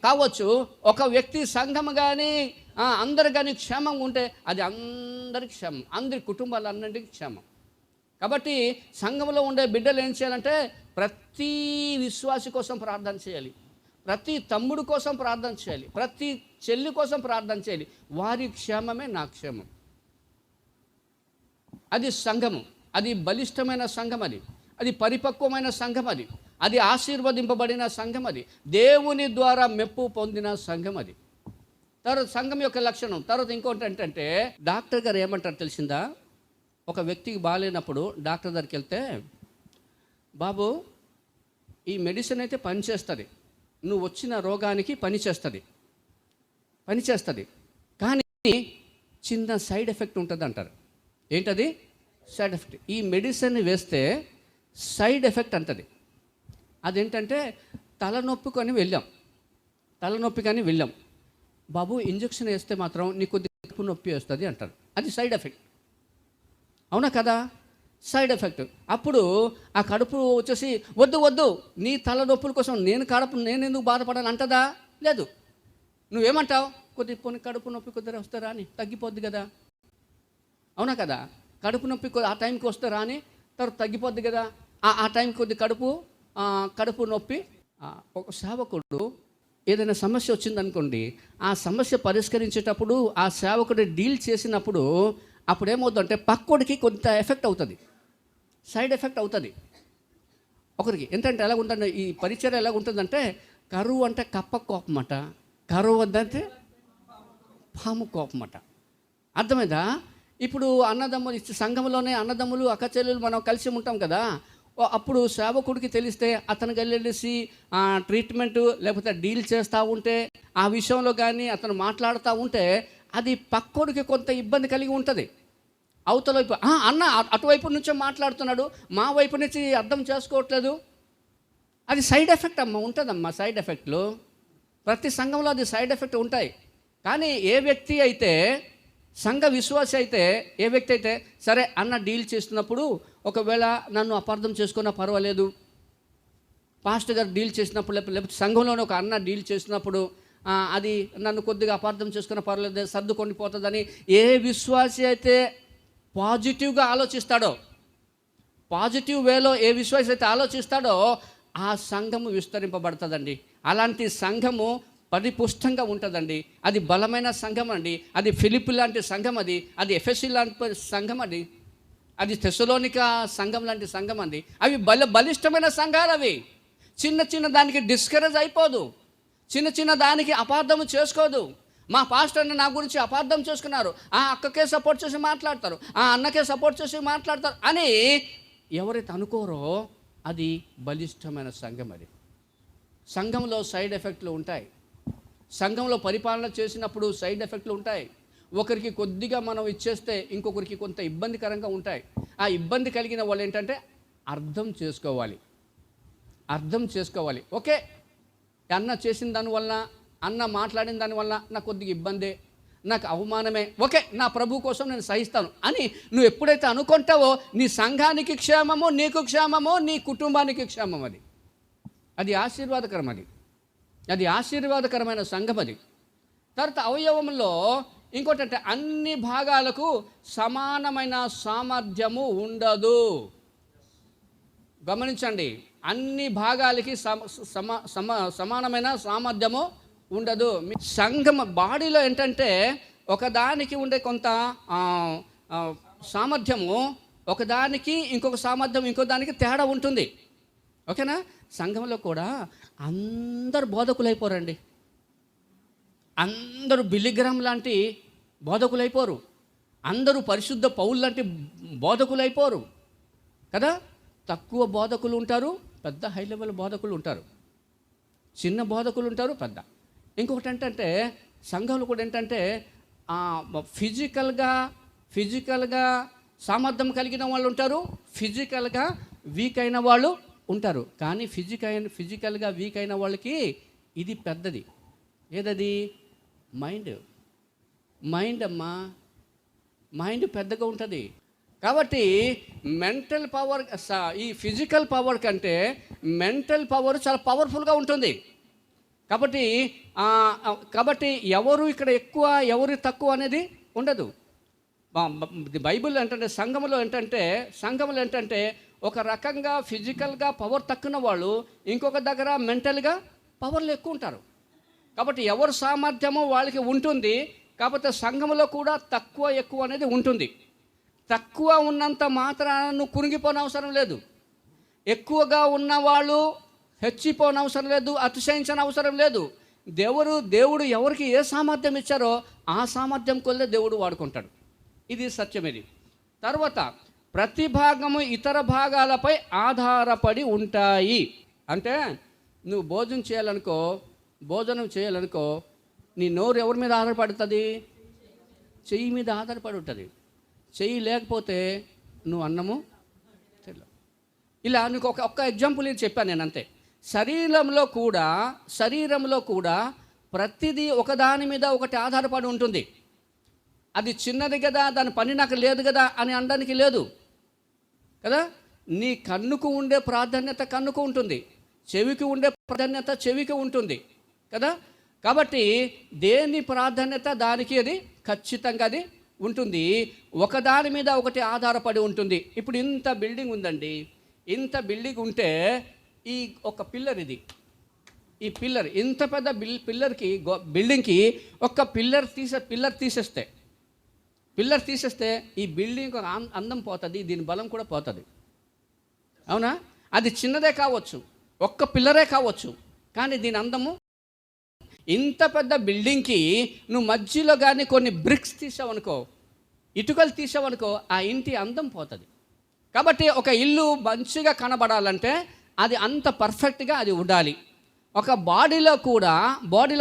కావచ్చు. ఒక వ్యక్తి సంఘం కానీ అందరు కానీ క్షేమంగా ఉంటే అది అందరికి క్షేమం, అందరి కుటుంబాలన్నింటికి క్షేమం. కాబట్టి సంఘంలో ఉండే బిడ్డలు ఏం చేయాలంటే, ప్రతి విశ్వాసి కోసం ప్రార్థన చేయాలి, ప్రతి తమ్ముడు కోసం ప్రార్థన చేయాలి, ప్రతి చెల్లి కోసం ప్రార్థన చేయాలి. వారి క్షేమమే నా క్షేమం. అది సంఘము. అది బలిష్టమైన సంఘం. అది పరిపక్వమైన సంఘం. అది ఆశీర్వదింపబడిన సంఘం. అది దేవుని ద్వారా మెప్పు పొందిన సంఘం. అది తర్వాత సంఘం యొక్క లక్షణం. తర్వాత ఇంకోటి ఏంటంటే, డాక్టర్ గారు ఏమంటారు తెలిసిందా? ఒక వ్యక్తికి బాగాలేనప్పుడు డాక్టర్ దగ్గరికి వెళ్తే, బాబు ఈ మెడిసిన్ అయితే పనిచేస్తుంది, నువ్వు వచ్చిన రోగానికి పనిచేస్తుంది, కానీ చిన్న సైడ్ ఎఫెక్ట్ ఉంటుంది అంటారు. ఏంటది? Side effect. ఈ మెడిసిన్ వేస్తే సైడ్ ఎఫెక్ట్ అంటది. అదేంటంటే తలనొప్పి కానీ వెళ్ళాం, బాబు ఇంజక్షన్ వేస్తే మాత్రం నీకు కొద్ది కడుపు నొప్పి వస్తుంది అంటారు. అది సైడ్ ఎఫెక్ట్. అవునా కదా? Side effect. అప్పుడు ఆ కడుపు వచ్చేసి వద్దు నీ తలనొప్పుల కోసం నేను ఎందుకు బాధపడాలి అంటదా? లేదు. నువ్వేమంటావు? పోనీ కడుపు నొప్పి కొద్దిగా వస్తారా అని, తగ్గిపోద్ది కదా. అవునా కదా? కడుపు నొప్పి ఆ టైంకి వస్తారా అని, తర్వాత తగ్గిపోద్ది కదా. ఆ టైంకి కొద్ది కడుపు నొప్పి. ఒక సేవకుడు ఏదైనా సమస్య వచ్చిందనుకోండి, ఆ సమస్య పరిష్కరించేటప్పుడు ఆ సేవకుడు డీల్ చేసినప్పుడు అప్పుడు ఏమవుతుందంటే పక్కోడికి కొంత ఎఫెక్ట్ అవుతుంది, సైడ్ ఎఫెక్ట్ అవుతుంది ఒకరికి. ఏంటంటే ఎలా ఉంటుంది ఈ పరిచర్య, ఎలా ఉంటుందంటే, కరువు అంటే కప్ప కోపమట, కరువు వద్దంటే పాము కోపమట. అర్థమైందా? ఇప్పుడు అన్నదమ్ములు, సంఘంలోనే అన్నదమ్ములు అక్కచెల్లెలు మనం కలిసి ఉంటాం కదా. అప్పుడు సేవకుడికి తెలిస్తే అతను వెళ్ళేసి ట్రీట్మెంట్ లేకపోతే డీల్ చేస్తూ ఉంటే, ఆ విషయంలో కానీ అతను మాట్లాడుతూ ఉంటే అది పక్కోడికి కొంత ఇబ్బంది కలిగి ఉంటుంది. అవతల వైపు అన్న అటువైపు నుంచే మాట్లాడుతున్నాడు, మా వైపు నుంచి అర్థం చేసుకోవట్లేదు. అది సైడ్ ఎఫెక్ట్ ఉంటుందమ్మా. సైడ్ ఎఫెక్ట్లు ప్రతి సంఘంలో అది సైడ్ ఎఫెక్ట్ ఉంటాయి. కానీ ఏ వ్యక్తి అయితే, సంఘ విశ్వాసి అయితే, ఏ వ్యక్తి అయితే, సరే అన్న డీల్ చేస్తున్నప్పుడు ఒకవేళ నన్ను అపార్థం చేసుకున్నా పర్వాలేదు, పాస్టర్ గారు డీల్ చేసినప్పుడు లేకపోతే సంఘంలోనే ఒక అన్న డీల్ చేసినప్పుడు అది నన్ను కొద్దిగా అపార్థం చేసుకున్నా పర్వాలేదు, సర్దుకొని పోతుందని ఏ విశ్వాసి అయితే పాజిటివ్గా ఆలోచిస్తాడో, పాజిటివ్ వేలో ఏ విశ్వాసి అయితే ఆలోచిస్తాడో ఆ సంఘము విస్తరింపబడుతుందండి. అలాంటి సంఘము పరిపుష్టంగా ఉంటుందండి. అది బలమైన సంఘం అండి. అది ఫిలిప్పీ లాంటి సంఘం, అది ఎఫెసీ లాంటి సంఘం, అది తెస్సలోనిక సంఘం లాంటి సంఘం అండి. అవి బలిష్టమైన సంఘాలు. అవి చిన్న దానికి డిస్కరేజ్ అయిపోదు, చిన్న దానికి అపార్థం చేసుకోదు. మా పాస్టర్ని నా గురించి అపార్థం చేసుకున్నారు, ఆ అక్కకే సపోర్ట్ చేసి మాట్లాడతారు, ఆ అన్నకే సపోర్ట్ చేసి మాట్లాడతారు అని ఎవరైతే అనుకోరో అది బలిష్టమైన సంఘం. అది సంఘంలో సైడ్ ఎఫెక్ట్లు ఉంటాయి. సంఘంలో పరిపాలన చేసినప్పుడు సైడ్ ఎఫెక్ట్లు ఉంటాయి. ఒకరికి కొద్దిగా మనం ఇచ్చేస్తే ఇంకొకరికి కొంత ఇబ్బందికరంగా ఉంటాయి. ఆ ఇబ్బంది కలిగిన వాళ్ళు ఏంటంటే అర్థం చేసుకోవాలి. ఓకే, అన్న చేసిన దానివల్ల అన్న మాట్లాడిన దానివల్ల నాకు కొద్దిగా ఇబ్బందే, నాకు అవమానమే, ఓకే నా ప్రభు కోసం నేను సహిస్తాను అని నువ్వు ఎప్పుడైతే అనుకుంటావో నీ సంఘానికి క్షేమము, నీకు క్షేమము, నీ కుటుంబానికి క్షేమం. అది ఆశీర్వాదకరం. అది ఆశీర్వాదకరమైన సంఘం. అది తర్వాత అవయవంలో ఇంకోటి అంటే అన్ని భాగాలకు సమానమైన సామర్థ్యము ఉండదు. గమనించండి, అన్ని భాగాలకి సమానమైన సామర్థ్యము ఉండదు. సంఘం బాడీలో ఏంటంటే ఒకదానికి ఉండే కొంత సామర్థ్యము, ఒకదానికి ఇంకొక సామర్థ్యం ఇంకో దానికి తేడా ఉంటుంది. ఓకేనా? సంఘంలో కూడా అందరు బోధకులైపోరండి. అందరూ బిల్లిగ్రామ్ లాంటి బోధకులైపోరు. అందరూ పరిశుద్ధ పౌలు లాంటి బోధకులైపోరు కదా. తక్కువ బోధకులు ఉంటారు, పెద్ద హై లెవెల్ బోధకులు ఉంటారు, చిన్న బోధకులు ఉంటారు, పెద్ద. ఇంకొకటి ఏంటంటే సంఘంలో కూడా ఏంటంటే ఫిజికల్గా సామర్థ్యం కలిగిన వాళ్ళు ఉంటారు, ఫిజికల్గా వీక్ అయిన వాళ్ళు ఉంటారు. కానీ ఫిజికల్గా వీక్ అయిన వాళ్ళకి ఇది పెద్దది. ఏదది? మైండ్ అమ్మా. మైండ్ పెద్దగా ఉంటుంది. కాబట్టి మెంటల్ పవర్, ఈ ఫిజికల్ పవర్ కంటే మెంటల్ పవర్ చాలా పవర్ఫుల్గా ఉంటుంది. కాబట్టి ఎవరు ఇక్కడ ఎక్కువ ఎవరు తక్కువ అనేది ఉండదు. బైబిల్ ఏంటంటే సంఘంలో ఏంటంటే ఒక రకంగా ఫిజికల్గా పవర్ తక్కువ వాళ్ళు ఇంకొక దగ్గర మెంటల్గా పవర్లు ఎక్కువ ఉంటారు. కాబట్టి ఎవరు సామర్థ్యమో వాళ్ళకి ఉంటుంది. కాకపోతే సంఘంలో కూడా తక్కువ ఎక్కువ అనేది ఉంటుంది. తక్కువ ఉన్నంత మాత్రాన నువ్వు కురిగిపోనవసరం లేదు. ఎక్కువగా ఉన్నవాళ్ళు హెచ్చిపోనవసరం లేదు, అతిశయించని అవసరం లేదు. దేవుడు ఎవరికి ఏ సామర్థ్యం ఇచ్చారో ఆ సామర్థ్యం కొల్లే దేవుడు వాడుకుంటాడు. ఇది సత్యం. ఇది తర్వాత ప్రతి భాగము ఇతర భాగాలపై ఆధారపడి ఉంటాయి. అంటే నువ్వు భోజనం చేయాలనుకో నీ నోరు ఎవరి మీద ఆధారపడుతుంది? చెయ్యి మీద ఆధారపడి ఉంటుంది. చెయ్యి లేకపోతే నువ్వు అన్నము తినలేవు. ఇలా నీకు ఒక్క ఎగ్జాంపుల్ ఇది చెప్పాను నేను, అంతే. శరీరంలో కూడా ప్రతిదీ ఒకదాని మీద ఒకటి ఆధారపడి ఉంటుంది. అది చిన్నది కదా, దాని పని నాకు లేదు కదా అని అనడానికి లేదు కదా. నీ కన్నుకు ఉండే ప్రాధాన్యత కన్నుకు ఉంటుంది, చెవికి ఉండే ప్రాధాన్యత చెవికి ఉంటుంది కదా. కాబట్టి దేని ప్రాధాన్యత దానికి అది ఖచ్చితంగా అది ఉంటుంది. ఒకదాని మీద ఒకటి ఆధారపడి ఉంటుంది. ఇప్పుడు ఇంత బిల్డింగ్ ఉందండి, ఇంత బిల్డింగ్ ఉంటే ఈ ఒక పిల్లర్, ఈ పిల్లర్ ఇంత పెద్ద బిల్డింగ్కి ఒక పిల్లర్ తీసేస్తే ఈ బిల్డింగ్ అందం పోతుంది, దీని బలం కూడా పోతుంది. అవునా? అది చిన్నదే కావచ్చు, ఒక్క పిల్లరే కావచ్చు, కానీ దీని అందము. ఇంత పెద్ద బిల్డింగ్కి నువ్వు మధ్యలో కానీ కొన్ని బ్రిక్స్ తీసావనుకో, ఇటుకలు తీసావనుకో, ఆ ఇంటి అందం పోతుంది. కాబట్టి ఒక ఇల్లు మంచిగా కనబడాలంటే అది అంత పర్ఫెక్ట్గా అది ఉండాలి. ఒక బాడీలో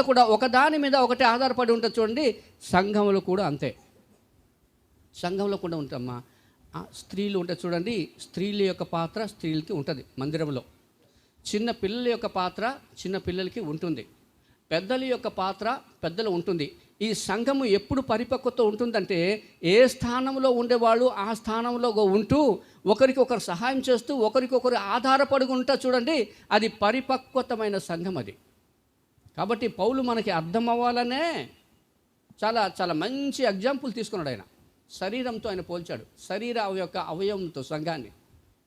కూడా ఒకదాని మీద ఒకటి ఆధారపడి ఉంటుంది. చూడండి, సంఘంలో కూడా అంతే. సంఘంలో కూడా ఉంటామ్మా. స్త్రీలు ఉంటాయి చూడండి, స్త్రీల యొక్క పాత్ర స్త్రీలకి ఉంటుంది మందిరంలో. చిన్న పిల్లల యొక్క పాత్ర చిన్న పిల్లలకి ఉంటుంది, పెద్దల యొక్క పాత్ర పెద్దలు ఉంటుంది. ఈ సంఘము ఎప్పుడు పరిపక్వత ఉంటుందంటే ఏ స్థానంలో ఉండేవాళ్ళు ఆ స్థానంలో ఉంటూ ఒకరికొకరు సహాయం చేస్తూ ఒకరికొకరు ఆధారపడి ఉంటా చూడండి, అది పరిపక్వతమైన సంఘం అది. కాబట్టి పౌలు మనకి అర్థం అవ్వాలనే చాలా చాలా మంచి ఎగ్జాంపుల్ తీసుకున్నాడు. ఆయన శరీరంతో ఆయన పోల్చాడు, శరీర యొక్క అవయవంతో సంఘాన్ని.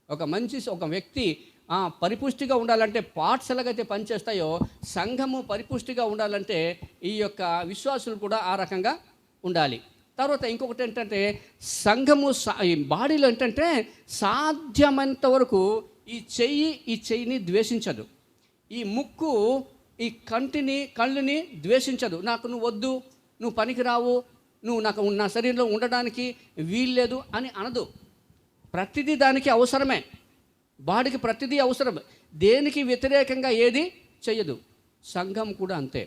ఒక వ్యక్తి పరిపుష్టిగా ఉండాలంటే పార్ట్స్ ఎలాగైతే పనిచేస్తాయో సంఘము పరిపుష్టిగా ఉండాలంటే ఈ యొక్క విశ్వాసులు కూడా ఆ రకంగా ఉండాలి. తర్వాత ఇంకొకటి ఏంటంటే సంఘము ఈ బాడీలో ఏంటంటే సాధ్యమైనంత వరకు ఈ చెయ్యిని ద్వేషించదు, ఈ ముక్కు ఈ కళ్ళుని ద్వేషించదు. నువ్వు వద్దు, నువ్వు పనికిరావు, నువ్వు నా శరీరంలో ఉండడానికి వీల్లేదు అని అనదు. ప్రతిదీ దానికి అవసరమే, బాడీకి ప్రతిదీ అవసరం, దేనికి వ్యతిరేకంగా ఏది చెయ్యదు. సంఘం కూడా అంతే.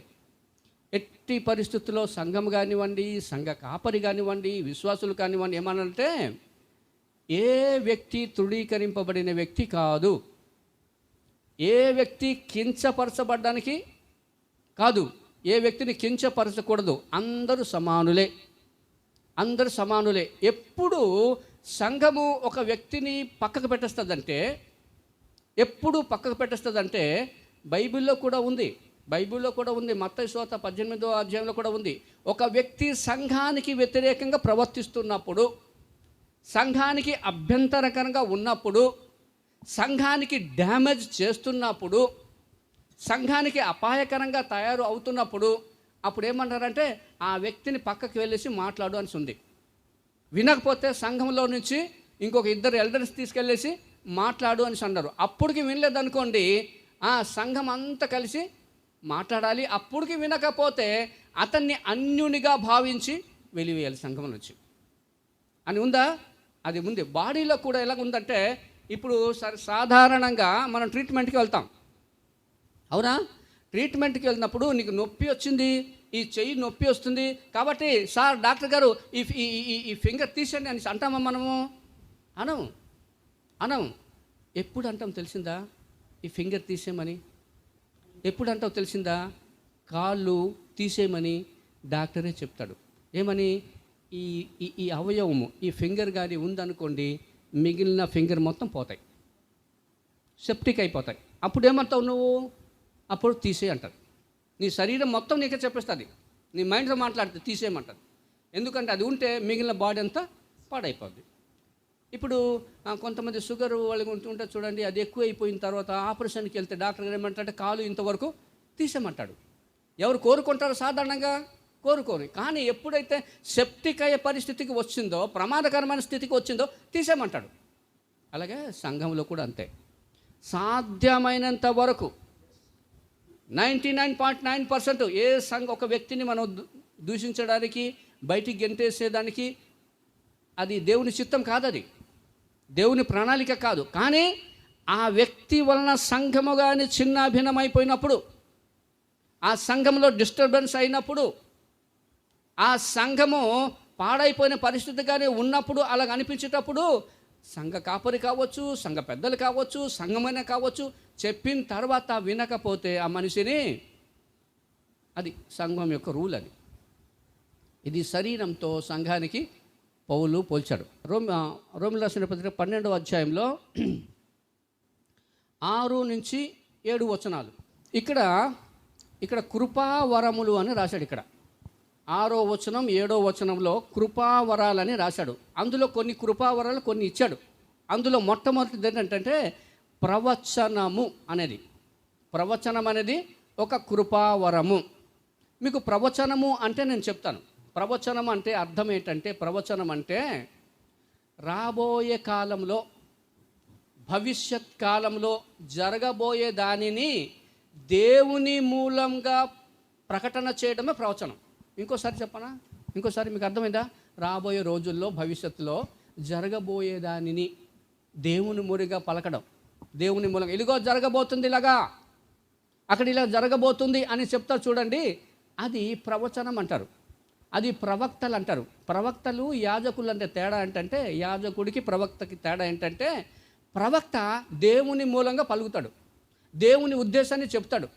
ఎట్టి పరిస్థితుల్లో సంఘం కానివ్వండి, సంఘ కాపరి కానివ్వండి, విశ్వాసులు కానివ్వండి, ఏమనంటే ఏ వ్యక్తి తృణీకరింపబడిన వ్యక్తి కాదు, ఏ వ్యక్తి కించపరచబడ్డానికి కాదు, ఏ వ్యక్తిని కించపరచకూడదు. అందరూ సమానులే, అందరూ సమానులే. ఎప్పుడు సంఘము ఒక వ్యక్తిని పక్కకు పెట్టేస్తుందంటే, ఎప్పుడు పక్కకు పెట్టేస్తుందంటే బైబిల్లో కూడా ఉంది. మత్తయి సువార్త 18వ అధ్యాయంలో కూడా ఉంది. ఒక వ్యక్తి సంఘానికి వ్యతిరేకంగా ప్రవర్తిస్తున్నప్పుడు, సంఘానికి అభ్యంతరకరంగా ఉన్నప్పుడు, సంఘానికి డ్యామేజ్ చేస్తున్నప్పుడు, సంఘానికి అపాయకరంగా తయారు అవుతున్నప్పుడు, అప్పుడు ఏమంటారంటే ఆ వ్యక్తిని పక్కకి వెళ్ళేసి మాట్లాడు అని ఉంది. వినకపోతే సంఘంలో నుంచి ఇంకొక 2 ఎల్డర్స్ తీసుకెళ్ళేసి మాట్లాడు అని అన్నారు. అప్పటికి వినలేదనుకోండి, ఆ సంఘం అంతా కలిసి మాట్లాడాలి. అప్పటికి వినకపోతే అతన్ని అన్యునిగా భావించి వెలివేయాలి సంఘం నుంచి అని ఉందా? అది ఉంది. బాడీలో కూడా ఎలా ఉందంటే, ఇప్పుడు సాధారణంగా మనం ట్రీట్మెంట్కి వెళ్తాం, అవునా? ట్రీట్మెంట్కి వెళ్ళినప్పుడు నీకు నొప్పి వచ్చింది, ఈ చెయ్యి నొప్పి వస్తుంది కాబట్టి సార్ డాక్టర్ గారు ఈ ఫింగర్ తీసేయండి అని అంటామా మనము? అనం. ఎప్పుడు అంటాం తెలిసిందా? ఈ ఫింగర్ తీసేయమని ఎప్పుడు అంటావు తెలిసిందా? కాళ్ళు తీసేయమని డాక్టరే చెప్తాడు. ఏమని? ఈ అవయవము, ఈ ఫింగర్ కానీ ఉందనుకోండి, మిగిలిన ఫింగర్ మొత్తం పోతాయి, సెప్టిక్ అయిపోతాయి. అప్పుడు ఏమంటావు నువ్వు? అప్పుడు తీసేయి అంటారు. నీ శరీరం మొత్తం నీకే చెప్పేస్తుంది, నీ మైండ్తో మాట్లాడితే తీసేయమంటుంది. ఎందుకంటే అది ఉంటే మిగిలిన బాడీ అంతా పాడైపోద్ది. ఇప్పుడు కొంతమంది షుగర్ వాళ్ళకి ఉంటుంటే చూడండి, అది ఎక్కువ అయిపోయిన తర్వాత ఆపరేషన్కి వెళ్తే డాక్టర్ గారు ఏమంటారంటే కాలు ఇంతవరకు తీసేయమంటాడు. ఎవరు కోరుకుంటారో? సాధారణంగా కోరుకోరు. కానీ ఎప్పుడైతే సెప్టిక్ అయ్యే పరిస్థితికి వచ్చిందో, ప్రమాదకరమైన స్థితికి వచ్చిందో తీసేయమంటాడు. అలాగే సంఘంలో కూడా అంతే. సాధ్యమైనంత వరకు 99.9% ఒక వ్యక్తిని మనం దూషించడానికి, బయటికి గెంటేసేదానికి అది దేవుని చిత్తం కాదు, అది దేవుని ప్రణాళిక కాదు. కానీ ఆ వ్యక్తి వలన సంఘము కానీ చిన్న భిన్నమైపోయినప్పుడు, ఆ సంఘంలో డిస్టర్బెన్స్ అయినప్పుడు, ఆ సంఘము పాడైపోయిన పరిస్థితి కానీ ఉన్నప్పుడు, అలా అనిపించేటప్పుడు సంఘ కాపరి కావచ్చు, సంఘ పెద్దలు కావచ్చు, సంఘమైన కావచ్చు, చెప్పిన తర్వాత వినకపోతే ఆ మనిషిని, అది సంఘం యొక్క రూల్. అది ఇది శరీరంతో సంఘానికి పౌలు పోల్చాడు. రోమిల రాసిన పత్రిక 12వ అధ్యాయంలో 6 నుంచి 7 వచనాలు. ఇక్కడ కృపావరములు అని రాశాడు. ఇక్కడ 6వ వచనం 7వ వచనంలో కృపావరాలని రాశాడు. అందులో కొన్ని కృపావరాలు కొన్ని ఇచ్చాడు. అందులో మొట్టమొదటిది ఏంటంటే ప్రవచనము అనేది. ప్రవచనం అనేది ఒక కృపావరము. మీకు ప్రవచనము అంటే నేను చెప్తాను. ప్రవచనం అంటే అర్థం ఏంటంటే, ప్రవచనం అంటే రాబోయే కాలంలో, భవిష్యత్ కాలంలో జరగబోయే దానిని దేవుని మూలంగా ప్రకటన చేయడమే ప్రవచనం. ఇంకోసారి చెప్పనా? ఇంకోసారి మీకు అర్థమైందా? రాబోయే రోజుల్లో, భవిష్యత్తులో జరగబోయే దానిని దేవుని మూలంగా పలకడం. దేవుని మూలంగా ఇదిగో జరగబోతుంది, ఇలాగా అక్కడ ఇలా జరగబోతుంది అని చెప్తారు చూడండి, అది ప్రవచనం అంటారు. అది ప్రవక్తలు అంటారు. ప్రవక్తలు యాజకులు అంటే తేడా ఏంటంటే, యాజకుడికి ప్రవక్తకి తేడా ఏంటంటే, ప్రవక్త దేవుని మూలంగా పలుకుతాడు, దేవుని ఉద్దేశాన్ని చెప్తాడు,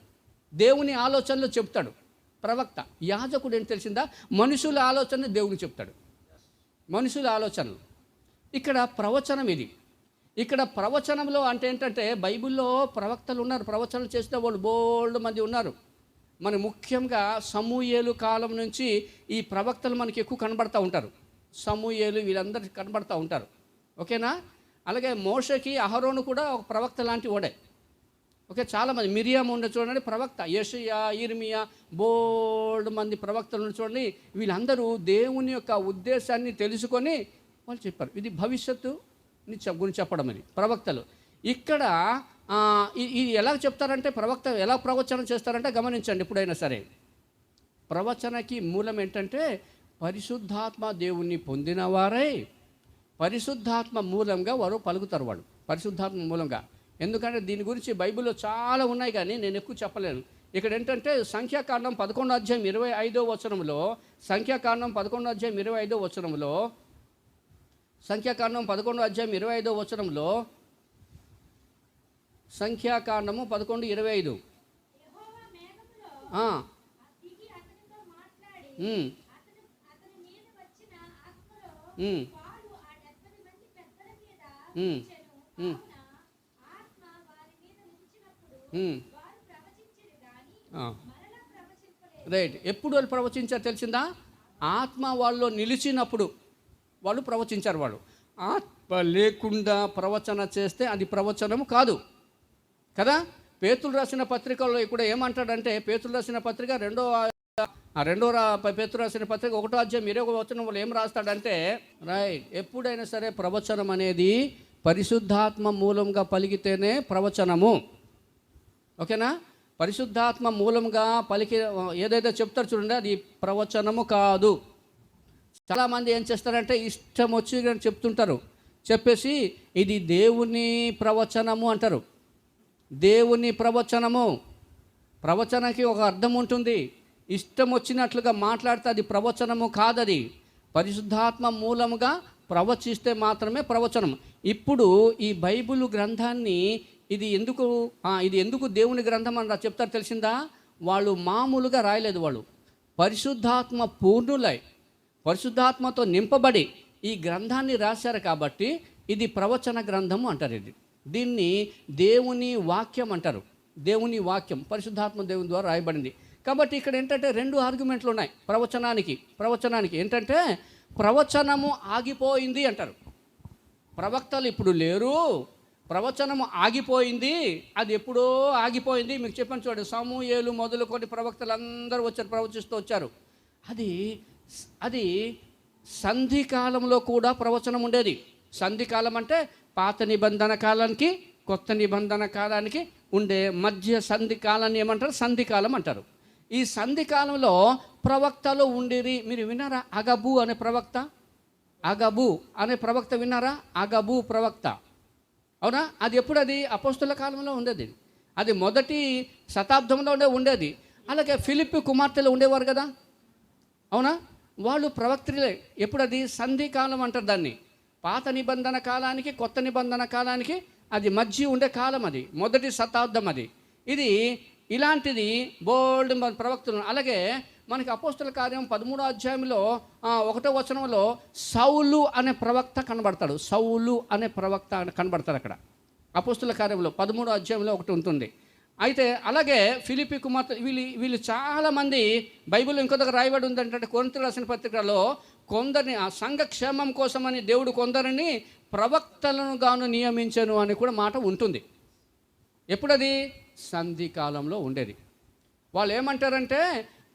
దేవుని ఆలోచనలు చెప్తాడు. ప్రవక్త. యాజకుడు ఏంటి తెలిసిందా? మనుషుల ఆలోచనలు దేవునికి చెప్తాడు, మనుషుల ఆలోచనలు. ఇక్కడ ప్రవచనం ఇది. ఇక్కడ ప్రవచనంలో అంటే ఏంటంటే, బైబిల్లో ప్రవక్తలు ఉన్నారు, ప్రవచనాలు చేసిన వాళ్ళు బోల్డ్ మంది ఉన్నారు. మన ముఖ్యంగా సమూయేలు కాలం నుంచి ఈ ప్రవక్తలు మనకి ఎక్కువ కనబడుతూ ఉంటారు. సమూయేలు వీళ్ళందరికీ కనబడుతూ ఉంటారు, ఓకేనా? అలాగే మోషకి అహరోను కూడా ఒక ప్రవక్త లాంటి వాడే, ఓకే. చాలామంది మిరియాము ఉండే చూడండి, ప్రవక్త. యెషయా, ఇర్మియా, బోల్డ్ మంది ప్రవక్తలు ఉండే చూడండి. వీళ్ళందరూ దేవుని యొక్క ఉద్దేశాన్ని తెలుసుకొని వాళ్ళు చెప్పారు. ఇది భవిష్యత్తు గురించి చెప్పడం, ఇది ప్రవక్తలు. ఇక్కడ ఇది ఎలా చెప్తారంటే, ప్రవక్త ఎలా ప్రవచనం చేస్తారంటే గమనించండి. ఎప్పుడైనా సరే ప్రవచనకి మూలం ఏంటంటే, పరిశుద్ధాత్మ దేవుణ్ణి పొందిన వారై పరిశుద్ధాత్మ మూలంగా వారు పలుకుతారు. వాళ్ళు పరిశుద్ధాత్మ మూలంగా. ఎందుకంటే దీని గురించి బైబిల్లో చాలా ఉన్నాయి, కానీ నేను ఎక్కువ చెప్పలేను. ఇక్కడ ఏంటంటే సంఖ్యాకాండం 11వ అధ్యాయం 25వ వచనంలో, సంఖ్యాకాండం 11వ అధ్యాయం 25వ వచనంలో, సంఖ్యాకాండం 11వ అధ్యాయం 25వ వచనంలో, సంఖ్యాకాండము 11:25 ఉమ్, ఉమ్, ఉమ్, ఉమ్, ఉమ్. రైట్. ఎప్పుడు వాళ్ళు ప్రవచించారు తెలిసిందా? ఆత్మ వాళ్ళు నిలిచినప్పుడు వాళ్ళు ప్రవచించారు. వాళ్ళు ఆత్మ లేకుండా ప్రవచన చేస్తే అది ప్రవచనము కాదు కదా. పేతులు రాసిన పత్రికలో ఇప్పుడు ఏమంటాడంటే, పేతులు రాసిన పత్రిక పేతులు రాసిన పత్రిక 1వ అధ్యాయం 20వ వచనంలో ఏం రాస్తాడంటే, రైట్, ఎప్పుడైనా సరే ప్రవచనం అనేది పరిశుద్ధాత్మ మూలంగా పలికితేనే ప్రవచనము. ఓకేనా? పరిశుద్ధాత్మ మూలంగా పలికి ఏదైతే చెప్తారు చూడండి, అది ప్రవచనము కాదు. చాలామంది ఏం చేస్తారంటే ఇష్టం వచ్చి చెప్తుంటారు, చెప్పేసి ఇది దేవుని ప్రవచనము అంటారు. దేవుని ప్రవచనము, ప్రవచనకి ఒక అర్థం ఉంటుంది. ఇష్టం వచ్చినట్లుగా మాట్లాడితే అది ప్రవచనము కాదది. పరిశుద్ధాత్మ మూలముగా ప్రవచిస్తే మాత్రమే ప్రవచనం. ఇప్పుడు ఈ బైబిల్ గ్రంథాన్ని ఇది ఎందుకు దేవుని గ్రంథం అని చెప్తారు తెలిసిందా? వాళ్ళు మామూలుగా రాయలేదు. వాళ్ళు పరిశుద్ధాత్మ పూర్ణులై పరిశుద్ధాత్మతో నింపబడి ఈ గ్రంథాన్ని రాశారు కాబట్టి ఇది ప్రవచన గ్రంథము అంటారు. దీన్ని దేవుని వాక్యం అంటారు. దేవుని వాక్యం పరిశుద్ధాత్మ దేవుని ద్వారా రాయబడింది. కాబట్టి ఇక్కడ ఏంటంటే 2 ఆర్గ్యుమెంట్లు ఉన్నాయి ప్రవచనానికి ఏంటంటే, ప్రవచనము ఆగిపోయింది అంటారు. ప్రవక్తలు ఇప్పుడు లేరు, ప్రవచనము ఆగిపోయింది. అది ఎప్పుడో ఆగిపోయింది. మీకు చెప్పాను చూడండి, సమూయేలు మొదలుకొని ప్రవక్తలు అందరూ వచ్చారు, ప్రవచిస్తూ వచ్చారు. అది సంధి కాలంలో కూడా ప్రవచనం ఉండేది. సంధి కాలం అంటే పాత నిబంధన కాలానికి కొత్త నిబంధన కాలానికి ఉండే మధ్య సంధి కాలాన్ని ఏమంటారు? సంధి కాలం అంటారు. ఈ సంధి కాలంలో ప్రవక్తలు ఉండిరి. మీరు విన్నారా? అగబు అనే ప్రవక్త విన్నారా? అగబు ప్రవక్త, అవునా? అది ఎప్పుడు? అది అపోస్తుల కాలంలో ఉండేది. అది మొదటి శతాబ్దంలో ఉండేది. అలాగే ఫిలిప్పి కుమార్తెలు ఉండేవారు కదా, అవునా? వాళ్ళు ప్రవక్తలే. ఎప్పుడు? అది సంధి కాలం అంటారు దాన్ని. పాత నిబంధన కాలానికి కొత్త నిబంధన కాలానికి అది మధ్య ఉండే కాలం, అది మొదటి శతాబ్దం. ఇది ఇలాంటిది బోల్డ్ ప్రవక్తలు. అలాగే మనకి అపోస్తుల కార్యం 13వ అధ్యాయంలో 1వ వచనంలో సౌలు అనే ప్రవక్త కనబడతాడు. సౌలు అనే ప్రవక్త కనబడతాడు అక్కడ అపోస్తుల కార్యంలో 13వ అధ్యాయంలో ఒకటి ఉంటుంది. అయితే అలాగే ఫిలిప్పి కుమార్తె వీళ్ళు చాలామంది బైబిల్లో ఇంకో దగ్గర రాయబడి ఉంది ఏంటంటే, కొరింథీయులకు రాసిన పత్రికలో కొందరిని ఆ సంఘ క్షేమం కోసమని దేవుడు కొందరిని ప్రవక్తలను గాను నియమించను అని కూడా మాట ఉంటుంది. ఎప్పుడది? సంధి కాలంలో ఉండేది. వాళ్ళు ఏమంటారంటే,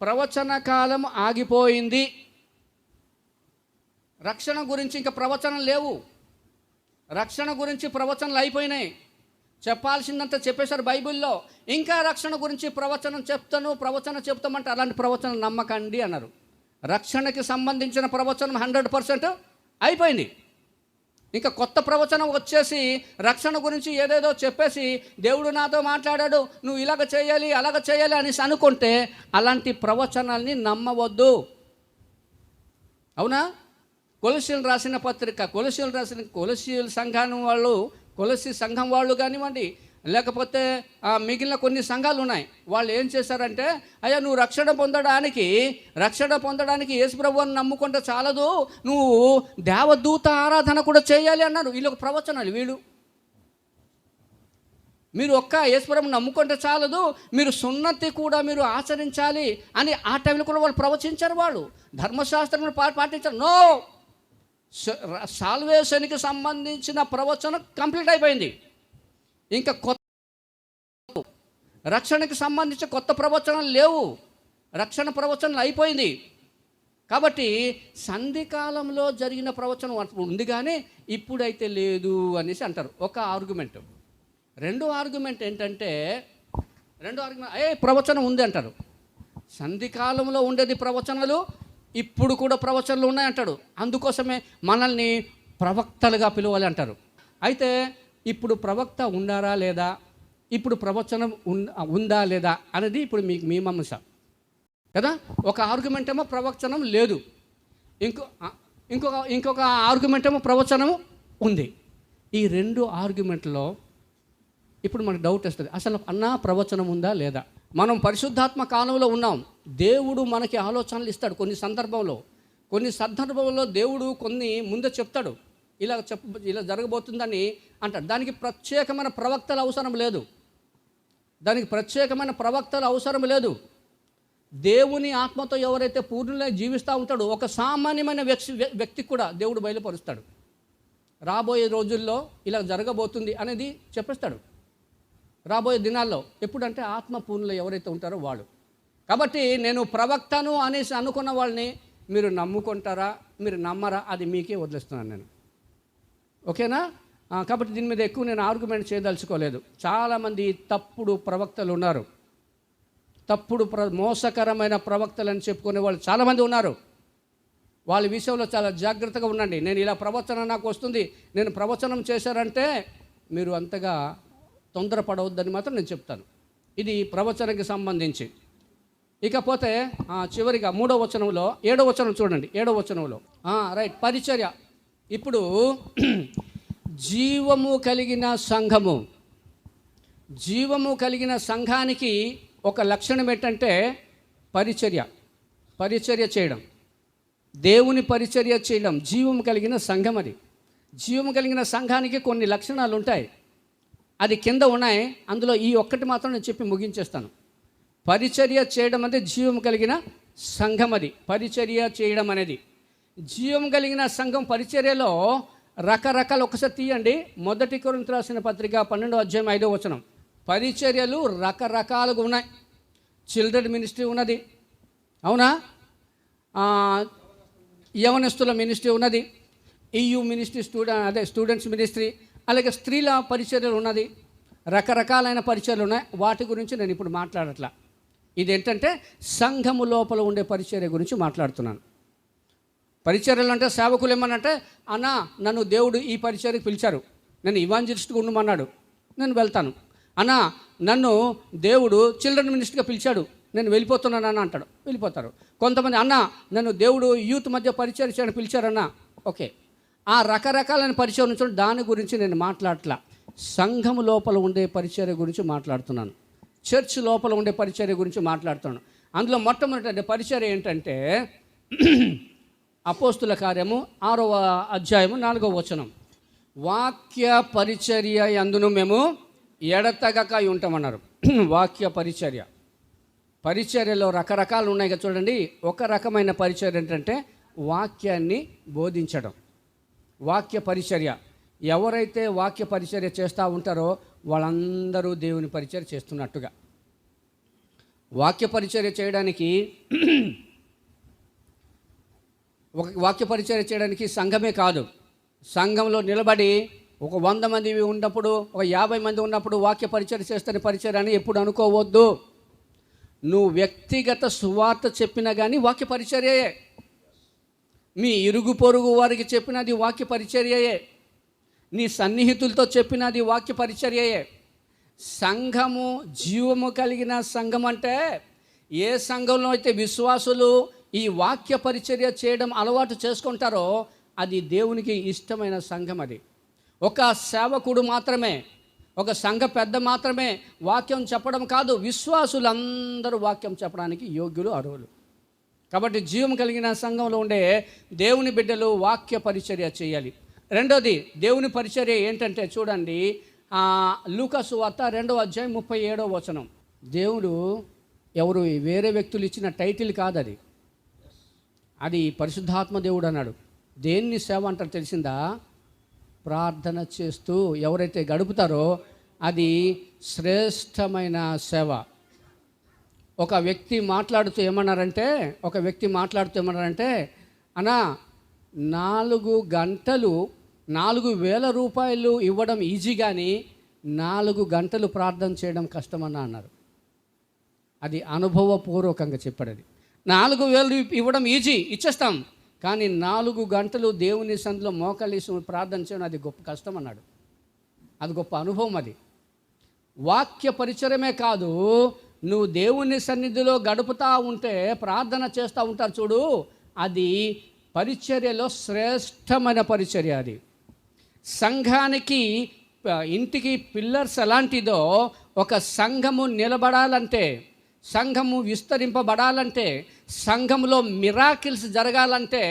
ప్రవచన కాలం ఆగిపోయింది, రక్షణ గురించి ఇంకా ప్రవచనం లేవు, రక్షణ గురించి ప్రవచనాలు అయిపోయినాయి, చెప్పాల్సిందంతా చెప్పేశారు బైబిల్లో, ఇంకా రక్షణ గురించి ప్రవచనం చెప్తామంటే అలాంటి ప్రవచనం నమ్మకండి అన్నారు. రక్షణకి సంబంధించిన ప్రవచనం 100% అయిపోయింది. ఇంకా కొత్త ప్రవచనం వచ్చేసి రక్షణ గురించి ఏదేదో చెప్పేసి దేవుడు నాతో మాట్లాడాడు, నువ్వు ఇలాగ చేయాలి అలాగ చేయాలి అని అనుకుంటే అలాంటి ప్రవచనాల్ని నమ్మవద్దు, అవునా? కొలస్సీయులకు రాసిన పత్రిక, కొలస్సీ సంఘం వాళ్ళు కానివ్వండి, లేకపోతే మిగిలిన కొన్ని సంఘాలు ఉన్నాయి. వాళ్ళు ఏం చేశారంటే, అయ్యా నువ్వు రక్షణ పొందడానికి యేసుప్రభువుని నమ్ముకుంటే చాలదు, నువ్వు దేవదూత ఆరాధన కూడా చేయాలి అన్నారు. వీళ్ళొక ప్రవచనాలు. మీరు ఒక్క యేసుప్రభువుని నమ్ముకుంటే చాలదు, మీరు సున్నతి కూడా మీరు ఆచరించాలి అని ఆ టైంలో కూడా వాళ్ళు ప్రవచించారు. వాళ్ళు ధర్మశాస్త్రం పాటించారు. నో, సాల్వేషన్కి సంబంధించిన ప్రవచనం కంప్లీట్ అయిపోయింది. ఇంకా రక్షణకి సంబంధించిన కొత్త ప్రవచనాలు లేవు, రక్షణ ప్రవచనాలు అయిపోయింది. కాబట్టి సంధి కాలంలో జరిగిన ప్రవచనం ఉంది కానీ ఇప్పుడైతే లేదు అనేసి అంటారు. ఒక ఆర్గ్యుమెంట్. రెండో ఆర్గ్యుమెంట్ ఏంటంటే, ప్రవచనం ఉంది అంటారు. సంధి కాలంలో ఉండేది ప్రవచనాలు, ఇప్పుడు కూడా ప్రవచనాలు ఉన్నాయంటాడు. అందుకోసమే మనల్ని ప్రవక్తలుగా పిలవాలి అంటారు. అయితే ఇప్పుడు ప్రవక్త ఉన్నారా లేదా, ఇప్పుడు ప్రవచనం ఉందా లేదా అనేది ఇప్పుడు మీకు మీమాంస కదా. ఒక ఆర్గ్యుమెంట్ ఏమో ప్రవచనం లేదు, ఇంకొక ఆర్గ్యుమెంట్ ఏమో ప్రవచనము ఉంది. ఈ 2 ఆర్గ్యుమెంట్లో ఇప్పుడు మనకు డౌట్ వస్తుంది, అసలు ప్రవచనం ఉందా లేదా? మనం పరిశుద్ధాత్మ కాలంలో ఉన్నాం. దేవుడు మనకి ఆలోచనలు ఇస్తాడు. కొన్ని సందర్భంలో దేవుడు కొన్ని ముందే చెప్తాడు, ఇలా జరగబోతుందని అంటాడు. దానికి ప్రత్యేకమైన ప్రవక్తల అవసరం లేదు. దేవుని ఆత్మతో ఎవరైతే పూర్ణులై జీవిస్తూ ఉంటాడో ఒక సామాన్యమైన వ్యక్తికి కూడా దేవుడు బయలుపరుస్తాడు. రాబోయే రోజుల్లో ఇలా జరగబోతుంది అనేది చెప్పేస్తాడు. రాబోయే దినాల్లో ఎప్పుడంటే ఆత్మ పూర్ణులు ఎవరైతే ఉంటారో వాళ్ళు. కాబట్టి నేను ప్రవక్తను అనేసి అనుకున్న వాళ్ళని మీరు నమ్ముకుంటారా, మీరు నమ్మరా, అది మీకే వదిలేస్తున్నాను నేను. ఓకేనా? కాబట్టి దీని మీద ఎక్కువ నేను ఆర్గ్యుమెంట్ చేయదలుచుకోలేదు. చాలామంది తప్పుడు ప్రవక్తలు ఉన్నారు. మోసకరమైన ప్రవక్తలు అని చెప్పుకునే వాళ్ళు చాలామంది ఉన్నారు. వాళ్ళ విషయంలో చాలా జాగ్రత్తగా ఉండండి. నేను ఇలా ప్రవచనం నాకు వస్తుంది, నేను ప్రవచనం చేశారంటే మీరు అంతగా తొందరపడవద్దని మాత్రం నేను చెప్తాను. ఇది ప్రవచనకి సంబంధించి. ఇకపోతే చివరిగా 3వ వచనంలో 7వ వచనం చూడండి. 7వ వచనంలో రైట్, పరిచర్య. ఇప్పుడు జీవము కలిగిన సంఘానికి ఒక లక్షణం ఏంటంటే పరిచర్య చేయడం, దేవుని పరిచర్య చేయడం. జీవం కలిగిన సంఘం అది. జీవం కలిగిన సంఘానికి కొన్ని లక్షణాలు ఉంటాయి. అది కింద ఉన్నాయి. అందులో ఈ ఒక్కటి మాత్రం నేను చెప్పి ముగించేస్తాను. పరిచర్య చేయడం అంటే జీవం కలిగిన సంఘం అది. పరిచర్య చేయడం అనేది జీవం కలిగిన సంఘం. పరిచర్యలో రకరకాలు ఒకసారి తీయండి. 1 కొరింథీయులకు రాసిన పత్రిక 12వ అధ్యాయం 5వ వచనం. పరిచర్యలు రకరకాలుగా ఉన్నాయి. చిల్డ్రన్ మినిస్ట్రీ ఉన్నది, అవునా? యవనస్తుల మినిస్ట్రీ ఉన్నది, EU మినిస్ట్రీ, స్టూడెంట్స్ మినిస్ట్రీ, అలాగే స్త్రీల పరిచర్యలు ఉన్నది. రకరకాలైన పరిచర్యలు ఉన్నాయి. వాటి గురించి నేను ఇప్పుడు మాట్లాడట్లా. ఇదేంటంటే సంఘము లోపల ఉండే పరిచర్య గురించి మాట్లాడుతున్నాను. పరిచర్యలు అంటే సేవకులు ఏమనంటే, అన్నా నన్ను దేవుడు ఈ పరిచర్యకు పిలిచారు, నేను ఇవాంజలిస్ట్గా ఉండమన్నాడు, నేను వెళ్తాను. అన్నా నన్ను దేవుడు చిల్డ్రన్ మినిస్టర్గా పిలిచాడు, నేను వెళ్ళిపోతున్నాను అంటాడు, వెళ్ళిపోతారు. కొంతమంది అన్నా నన్ను దేవుడు యూత్ మధ్య పరిచర్య చేయడానికి పిలిచారన్నా, ఓకే. ఆ రకరకాలైన పరిచయం నుంచి దాని గురించి నేను మాట్లాడట్లా. సంఘం లోపల ఉండే పరిచర్య గురించి మాట్లాడుతున్నాను. చర్చ్ లోపల ఉండే పరిచర్య గురించి మాట్లాడుతున్నాను. అందులో మొట్టమొదటి పరిచర్య ఏంటంటే అపోస్తుల కార్యము 6వ అధ్యాయము 4వ వచనం. వాక్య పరిచర్య యందును మేము ఎడతెగక ఉంటామన్నారు. వాక్య పరిచర్యలో రకరకాలు ఉన్నాయి కదా చూడండి. ఒక రకమైన పరిచర్య ఏంటంటే వాక్యాన్ని బోధించడం. వాక్య పరిచర్య. ఎవరైతే వాక్య పరిచర్య చేస్తూ ఉంటారో వాళ్ళందరూ దేవుని పరిచర్య చేస్తున్నట్టుగా. వాక్య పరిచర్య చేయడానికి సంఘమే కాదు, సంఘంలో నిలబడి ఒక 100 మంది ఉన్నప్పుడు, ఒక 50 మంది ఉన్నప్పుడు వాక్య పరిచర్య చేస్తున్న పరిచర్య అని ఎప్పుడు అనుకోవద్దు. నువ్వు వ్యక్తిగత సువార్త చెప్పినా కానీ వాక్య పరిచర్యయే. మీ ఇరుగు పొరుగు వారికి చెప్పినది వాక్య పరిచర్యయే. నీ సన్నిహితులతో చెప్పినది వాక్య పరిచర్యయే. సంఘము జీవము కలిగిన సంఘం అంటే ఏ సంఘంలో అయితే విశ్వాసులు ఈ వాక్య పరిచర్య చేయడం అలవాటు చేసుకుంటారో అది దేవునికి ఇష్టమైన సంఘం. అది ఒక సేవకుడు మాత్రమే, ఒక సంఘ పెద్ద మాత్రమే వాక్యం చెప్పడం కాదు, విశ్వాసులందరూ వాక్యం చెప్పడానికి యోగ్యులు, అర్హులు. కాబట్టి జీవం కలిగిన సంఘంలో ఉండే దేవుని బిడ్డలు వాక్య పరిచర్య చేయాలి. రెండోది దేవుని పరిచర్య ఏంటంటే చూడండి, లూకా సువార్త 2వ అధ్యాయం 37వ వచనం. దేవుడు ఎవరు వేరే వ్యక్తులు ఇచ్చిన టైటిల్ కాదు, అది పరిశుద్ధాత్మ దేవుడు అన్నాడు. దేన్ని సేవ అంటారు తెలిసిందా? ప్రార్థన చేస్తూ ఎవరైతే గడుపుతారో అది శ్రేష్టమైన సేవ. ఒక వ్యక్తి మాట్లాడుతూ ఏమన్నారంటే అన్నా 4 గంటలు 4,000 రూపాయలు ఇవ్వడం ఈజీ, కానీ 4 గంటలు ప్రార్థన చేయడం కష్టమన్నా అన్నారు. అది అనుభవపూర్వకంగా చెప్పాడు. అది 4,000 ఇవ్వడం ఈజీ, ఇచ్చేస్తాం, కానీ 4 గంటలు దేవుని సన్నిధిలో మోకాళ్ళేసి ప్రార్థన చేయడం అది గొప్ప కష్టం అన్నాడు. అది గొప్ప అనుభవం. అది వాక్య పరిచర్యమే కాదు, నువ్వు దేవుని సన్నిధిలో గడుపుతూ ఉంటే ప్రార్థన చేస్తూ ఉంటారు చూడు, అది పరిచర్యలో శ్రేష్టమైన పరిచర్య. అది సంఘానికి ఇంటికి పిల్లర్స్ ఎలాంటిదో ఒక సంఘము నిలబడాలంటే, సంఘము విస్తరింపబడాలంటే, సంఘంలో మిరాకిల్స్ జరగాలంటే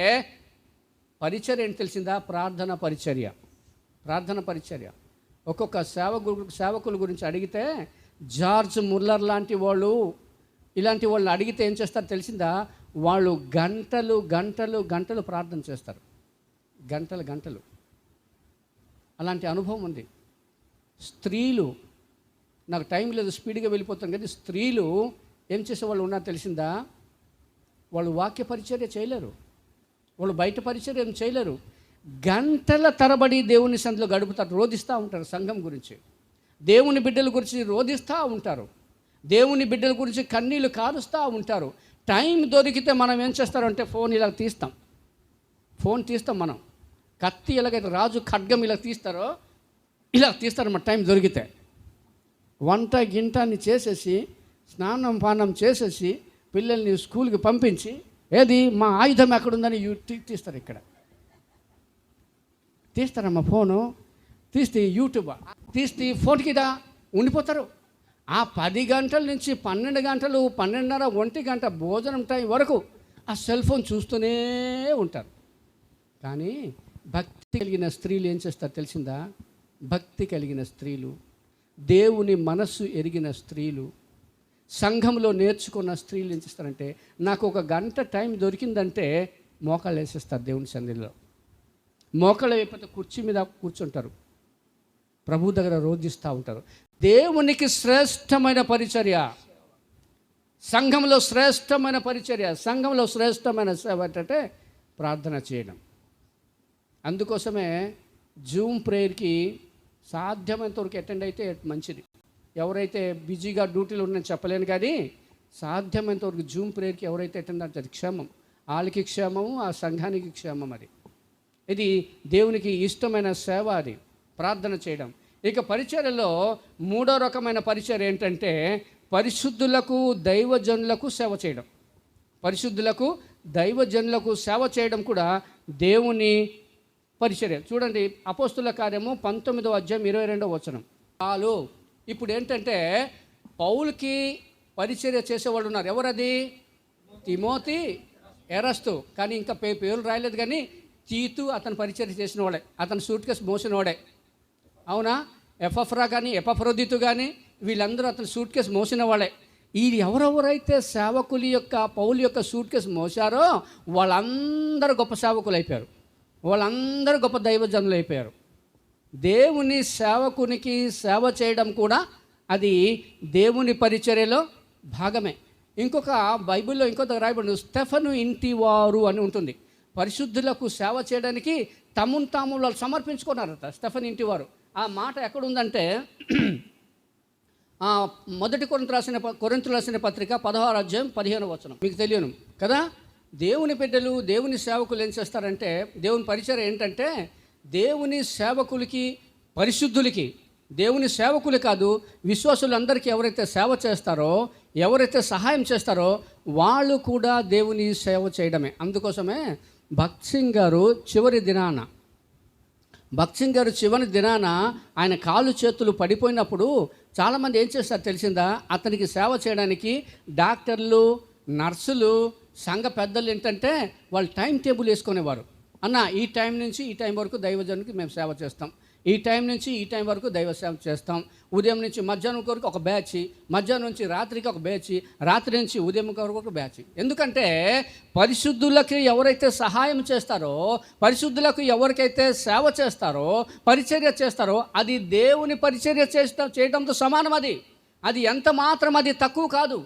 పరిచర్య ఏంటి తెలిసిందా? ప్రార్థన పరిచర్య. ప్రార్థన పరిచర్య. ఒక్కొక్క సేవకుల గురించి అడిగితే, జార్జ్ ముల్లర్ లాంటి వాళ్ళు, ఇలాంటి వాళ్ళు అడిగితే ఏం చేస్తారు తెలిసిందా? వాళ్ళు గంటలు గంటలు గంటలు ప్రార్థన చేస్తారు. గంటలు గంటలు. అలాంటి అనుభవం ఉంది. స్త్రీలు, నాకు టైం లేదు, స్పీడ్గా వెళ్ళిపోతాం కదా, స్త్రీలు ఏం చేసేవాళ్ళు ఉన్నారు తెలిసిందా? వాళ్ళు వాక్య పరిచర్య చేయలేరు, వాళ్ళు బయట పరిచర్య ఏం చేయలేరు. గంటల తరబడి దేవుని సంధిలో గడుపుతారు, రోధిస్తూ ఉంటారు. సంఘం గురించి, దేవుని బిడ్డల గురించి రోధిస్తూ ఉంటారు, దేవుని బిడ్డల గురించి కన్నీళ్ళు కారుస్తూ ఉంటారు. టైం దొరికితే మనం ఏం చేస్తారంటే ఫోన్ ఇలా తీస్తాం, మనం కత్తి ఎలాగైతే రాజు ఖడ్గం ఇలా తీస్తారో ఇలా తీస్తారన్నమాట. టైం దొరికితే వంట గింటాన్ని చేసేసి, స్నానం పానం చేసేసి, పిల్లల్ని స్కూల్కి పంపించి, ఏది మా ఆయుధం ఎక్కడుందని తీస్తారు. ఇక్కడ తీస్తారమ్మా ఫోను, తీస్తే యూట్యూబ్ తీస్తే ఫోన్కి ఉండిపోతారు. ఆ 10 గంటల నుంచి 12 గంటలు, 12:30, 1 గంట భోజనం టైం వరకు ఆ సెల్ ఫోన్ చూస్తూనే ఉంటారు. కానీ భక్తి కలిగిన స్త్రీలు ఏం చేస్తారు తెలిసిందా? భక్తి కలిగిన స్త్రీలు, దేవుని మనస్సు ఎరిగిన స్త్రీలు, సంఘంలో నేర్చుకున్న స్త్రీలు ఏం చేస్తారంటే, నాకు 1 గంట టైం దొరికిందంటే మోకాళ్ళు వేసేస్తారు దేవుని సన్నిధిలో. మోకాళ్ళు అయిపోతే కుర్చీ మీద కూర్చుంటారు, ప్రభు దగ్గర రోధిస్తూ ఉంటారు. దేవునికి శ్రేష్టమైన పరిచర్య, సంఘంలో శ్రేష్టమైన పరిచర్య, సంఘంలో శ్రేష్టమైన సేవ ఏంటంటే ప్రార్థన చేయడం. అందుకోసమే జూమ్ ప్రేయర్కి సాధ్యమైనంత వరకు అటెండ్ అయితే మంచిది. ఎవరైతే బిజీగా డ్యూటీలో ఉన్నారని చెప్పలేను, కానీ సాధ్యమైనంత వరకు జూమ్ ప్రేయర్కి ఎవరైతే అటెండ్ అవుతారు క్షేమం, వాళ్ళకి క్షేమము, ఆ సంఘానికి క్షేమం. ఇది దేవునికి ఇష్టమైన సేవ, అది ప్రార్థన చేయడం. ఇక పరిచర్యలో 3వ రకమైన పరిచర్య ఏంటంటే పరిశుద్ధులకు దైవజనులకు సేవ చేయడం. పరిశుద్ధులకు దైవజనులకు సేవ చేయడం కూడా దేవుని పరిచర్య. చూడండి, అపోస్తుల కార్యము 19వ అధ్యాయం 22వ వచనం. చాలు. ఇప్పుడు ఏంటంటే పౌలుకి పరిచర్య చేసేవాళ్ళు ఉన్నారు. ఎవరది? తిమోతి, ఎరస్తు. కానీ ఇంకా పేర్లు రాయలేదు, కానీ తీతు అతను పరిచర్య చేసిన వాడే, అతను సూట్ కేసు మోసిన వాడే. అవునా? ఎపఫ్రా కానీ ఎపఫ్రోదితు కానీ వీళ్ళందరూ అతను సూట్ కేసు మోసిన వాళ్ళే. ఈ ఎవరెవరైతే సేవకుల యొక్క పౌలు యొక్క సూట్ కేసు మోసారో వాళ్ళందరూ గొప్ప సేవకులు అయిపోయారు, వాళ్ళందరూ గొప్ప దైవజనులు అయిపోయారు. దేవుని సేవకునికి సేవ చేయడం కూడా అది దేవుని పరిచర్యలో భాగమే. ఇంకొక బైబిల్లో ఇంకొక రాయబడి స్టెఫను ఇంటివారు అని ఉంటుంది. పరిశుద్ధులకు సేవ చేయడానికి తమను తాము వాళ్ళు సమర్పించుకున్నారట స్టెఫన్ ఇంటివారు. ఆ మాట ఎక్కడుందంటే 1 కొరింథీయులకు రాసిన పత్రిక 16వ అధ్యాయం 15వ వచనం. మీకు తెలియను కదా, దేవుని బిడ్డలు, దేవుని సేవకులు ఏం చేస్తారంటే, దేవుని పరిచర్య ఏంటంటే దేవుని సేవకులకి, పరిశుద్ధులకి, దేవుని సేవకులు కాదు విశ్వాసులందరికీ ఎవరైతే సేవ చేస్తారో, ఎవరైతే సహాయం చేస్తారో వాళ్ళు కూడా దేవుని సేవ చేయడమే. అందుకోసమే భక్త్ సింగ్ గారు చివరి దినాన ఆయన కాళ్ళు చేతులు పడిపోయినప్పుడు చాలామంది ఏం చేస్తారు తెలిసిందా? అతనికి సేవ చేయడానికి డాక్టర్లు, నర్సులు, సంఘ పెద్దలు ఏంటంటే వాళ్ళు టైం టేబుల్ వేసుకునేవారు. అన్న ఈ టైం నుంచి ఈ టైం వరకు దైవజనునికి మేము సేవ చేస్తాం, ఈ టైం నుంచి ఈ టైం వరకు దైవ సేవ చేస్తాం, ఉదయం నుంచి మధ్యాహ్నం వరకు ఒక బ్యాచ్, మధ్యాహ్నం నుంచి రాత్రికి ఒక బ్యాచ్, రాత్రి నుంచి ఉదయం వరకు ఒక బ్యాచ్. ఎందుకంటే పరిశుద్ధులకి ఎవరైతే సహాయం చేస్తారో, పరిశుద్ధులకు ఎవరికైతే సేవ చేస్తారో, పరిచర్య చేస్తారో అది దేవుని పరిచర్య చేయడంతో సమానం. అది ఎంత మాత్రం అది తక్కువ కాదు.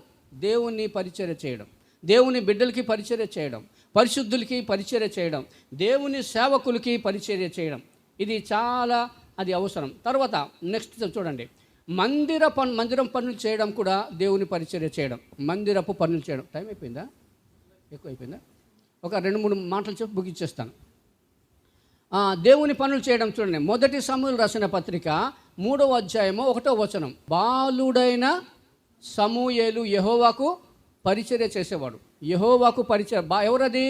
దేవుని పరిచర్య చేయడం, దేవుని బిడ్డలకి పరిచర్య చేయడం, పరిశుద్ధులకి పరిచర్య చేయడం, దేవుని సేవకులకి పరిచర్య చేయడం, ఇది చాలా అది అవసరం. తర్వాత నెక్స్ట్ చూడండి, మందిరం పనులు చేయడం కూడా దేవుని పరిచర్య చేయడం. మందిరపు పనులు చేయడం. టైం అయిపోయిందా? ఎక్కువ అయిపోయిందా? ఒక 2-3 మాటలు చెప్పి ముగించేస్తాను. దేవుని పనులు చేయడం చూడండి. 1 సమూయేలు రాసిన పత్రిక 3వ అధ్యాయము 1వ వచనం. బాలుడైన సమూయేలు యెహోవాకు పరిచర్య చేసేవాడు. యెహోవాకు పరిచర్య ఎవరది?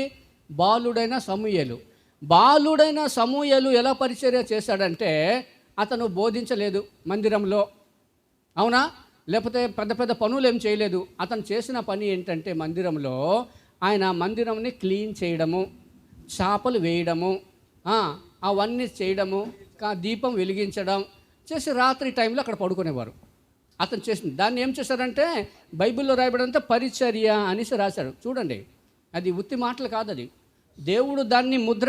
బాలుడైన సమూయేలు. బాలుడైన సమూయేలు ఎలా పరిచర్య చేశాడంటే అతను బోధించలేదు మందిరంలో. అవునా? లేకపోతే పెద్ద పెద్ద పనులు ఏం చేయలేదు. అతను చేసిన పని ఏంటంటే మందిరంలో ఆయన మందిరంని క్లీన్ చేయడము, చాపలు వేయడము, అవన్నీ చేయడము, దీపం వెలిగించడం చేసి రాత్రి టైంలో అక్కడ పడుకునేవారు. అతను చేసింది దాన్ని ఏం చేశారంటే బైబిల్లో రాయబడంతా పరిచర్య అనేసి రాశాడు. చూడండి, అది ఉత్తి మాటలు కాదు, అది దేవుడు దాన్ని ముద్ర.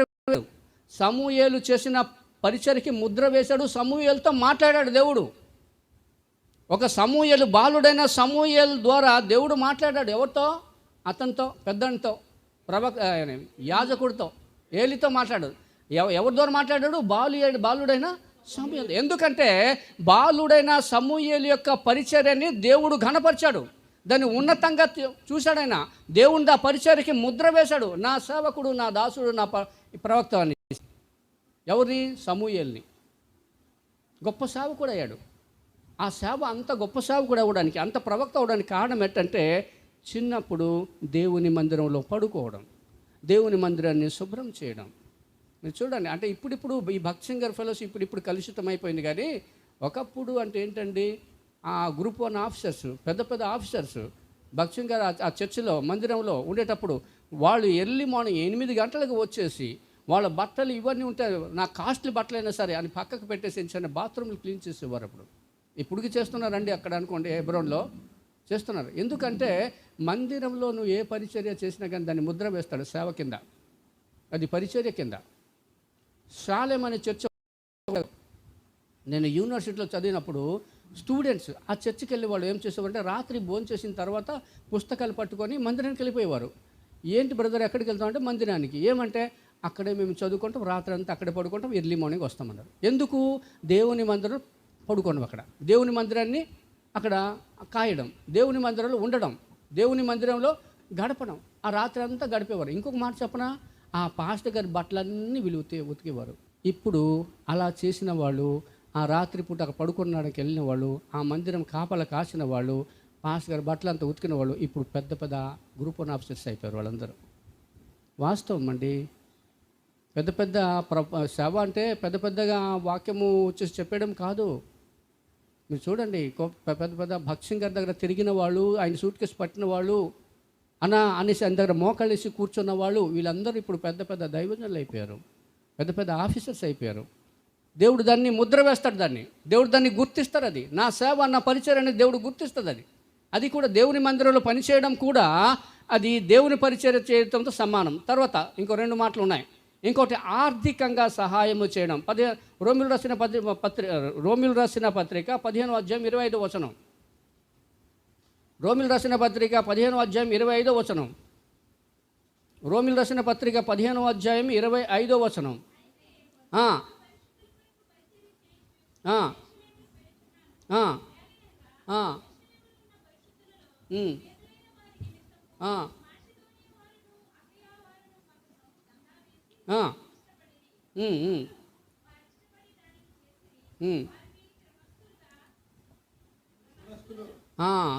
సమూయేలు చేసిన పరిచర్యకి ముద్ర వేశాడు. సమూయేలుతో మాట్లాడాడు దేవుడు. ఒక సమూయేలు, బాలుడైన సమూయేలు ద్వారా దేవుడు మాట్లాడాడు. ఎవరితో? అతనితో, పెద్దనితో, యాజకుడితో, ఏలితో మాట్లాడాడు. ఎవరి ద్వారా మాట్లాడాడు? బాలుడైన సమూయేలు. ఎందుకంటే బాలుడైన సమూయేలు యొక్క పరిచర్యని దేవుడు ఘనపరిచాడు, దాన్ని ఉన్నతంగా చూశాడైనా. దేవుని ఆ పరిచర్యకి ముద్ర వేశాడు. నా సేవకుడు, నా దాసుడు, నా ప్రవక్త అని. ఎవరిని? సమూయేల్ని. గొప్ప సేవకుడు అయ్యాడు. ఆ సేవ అంత గొప్ప సేవకుడు అవ్వడానికి, అంత ప్రవక్త అవ్వడానికి కారణం ఏంటంటే చిన్నప్పుడు దేవుని మందిరంలో పడుకోవడం, దేవుని మందిరాన్ని శుభ్రం చేయడం. మీరు చూడండి, అంటే ఇప్పుడు ఈ భక్త్ సింగర్ ఫెలోస్ ఇప్పుడు కలుషితం అయిపోయింది. కానీ ఒకప్పుడు అంటే ఏంటండి, ఆ గ్రూప్ 1 ఆఫీసర్స్, పెద్ద పెద్ద ఆఫీసర్స్ భక్త్ సింగర్ ఆ చర్చిలో మందిరంలో ఉండేటప్పుడు వాళ్ళు ఎర్లీ మార్నింగ్ 8 గంటలకు వచ్చేసి వాళ్ళ బట్టలు ఇవన్నీ ఉంటాయి, నా కాస్ట్లీ బట్టలు అయినా సరే అని పక్కకు పెట్టేసి చిన్న బాత్రూమ్లు క్లీన్ చేసేవారు. ఇప్పుడుకి చేస్తున్నారండి అక్కడ అనుకోండి, హెబ్రోన్లో చేస్తున్నారు. ఎందుకంటే మందిరంలో నువ్వు ఏ పరిచర్య చేసినా కానీ దాన్ని ముద్ర వేస్తాడు సేవ కింద, అది పరిచర్య కింద. షాలేం అనే చర్చ, నేను యూనివర్సిటీలో చదివినప్పుడు స్టూడెంట్స్ ఆ చర్చికి వెళ్ళి వాళ్ళు ఏం చేసేవారంటే రాత్రి భోజనం చేసిన తర్వాత పుస్తకాలు పట్టుకొని మందిరానికి వెళ్ళిపోయేవారు. ఏంటి బ్రదర్ ఎక్కడికి వెళ్తామంటే మందిరానికి. ఏమంటే అక్కడే మేము చదువుకుంటాం, రాత్రి అంతా అక్కడే పడుకుంటాం, ఎర్లీ మార్నింగ్ వస్తామన్నారు. ఎందుకు? దేవుని మందిరం పడుకోవడం, అక్కడ దేవుని మందిరాన్ని అక్కడ కాయడం, దేవుని మందిరంలో ఉండడం, దేవుని మందిరంలో గడపడం, ఆ రాత్రి అంతా గడిపేవారు. ఇంకొక మాట చెప్పనా, ఆ పాస్టర్ గారి బట్టలన్నీ వీళ్ళు ఉతికేవారు. ఇప్పుడు అలా చేసిన వాళ్ళు, ఆ రాత్రి పూట అక్కడ పడుకున్నాడానికి వెళ్ళిన వాళ్ళు, ఆ మందిరం కాపలా కాసిన వాళ్ళు, పాస్టర్ గారి బట్టలంతా ఉతికిన వాళ్ళు ఇప్పుడు పెద్ద పెద్ద గ్రూప్ 1 ఆఫీసర్స్ అయిపోయారు వాళ్ళందరూ. వాస్తవం అండి. పెద్ద పెద్ద సేవ అంటే పెద్ద పెద్దగా వాక్యము వచ్చేసి చెప్పడం కాదు. మీరు చూడండి, పెద్ద పెద్ద భక్త్ సింగర్ దగ్గర తిరిగిన వాళ్ళు, ఆయన సూట్ కేసు పట్టిన వాళ్ళు, అనేసి ఆయన దగ్గర మోకాళ్ళేసి కూర్చున్న వాళ్ళు, వీళ్ళందరూ ఇప్పుడు పెద్ద పెద్ద దైవజనులు అయిపోయారు, పెద్ద పెద్ద ఆఫీసర్స్ అయిపోయారు. దేవుడు దాన్ని ముద్ర వేస్తాడు, దేవుడు దాన్ని గుర్తిస్తాడు. అది నా సేవ, నా పరిచయం అనేది దేవుడు గుర్తిస్తుంది. అది కూడా దేవుని మందిరంలో పనిచేయడం కూడా అది దేవుని పరిచర్య చేయడంతో సమానం. తర్వాత ఇంకో 2 మాటలు ఉన్నాయి. ఇంకోటి ఆర్థికంగా సహాయము చేయడం. రోమిలు రాసిన పత్రిక 15వ అధ్యాయం 25వ వచనం. రోమిలు రాసిన పత్రిక 15వ అధ్యాయం 25వ వచనం. రోమిలు రాసిన పత్రిక 15వ అధ్యాయం 25వ వచనం.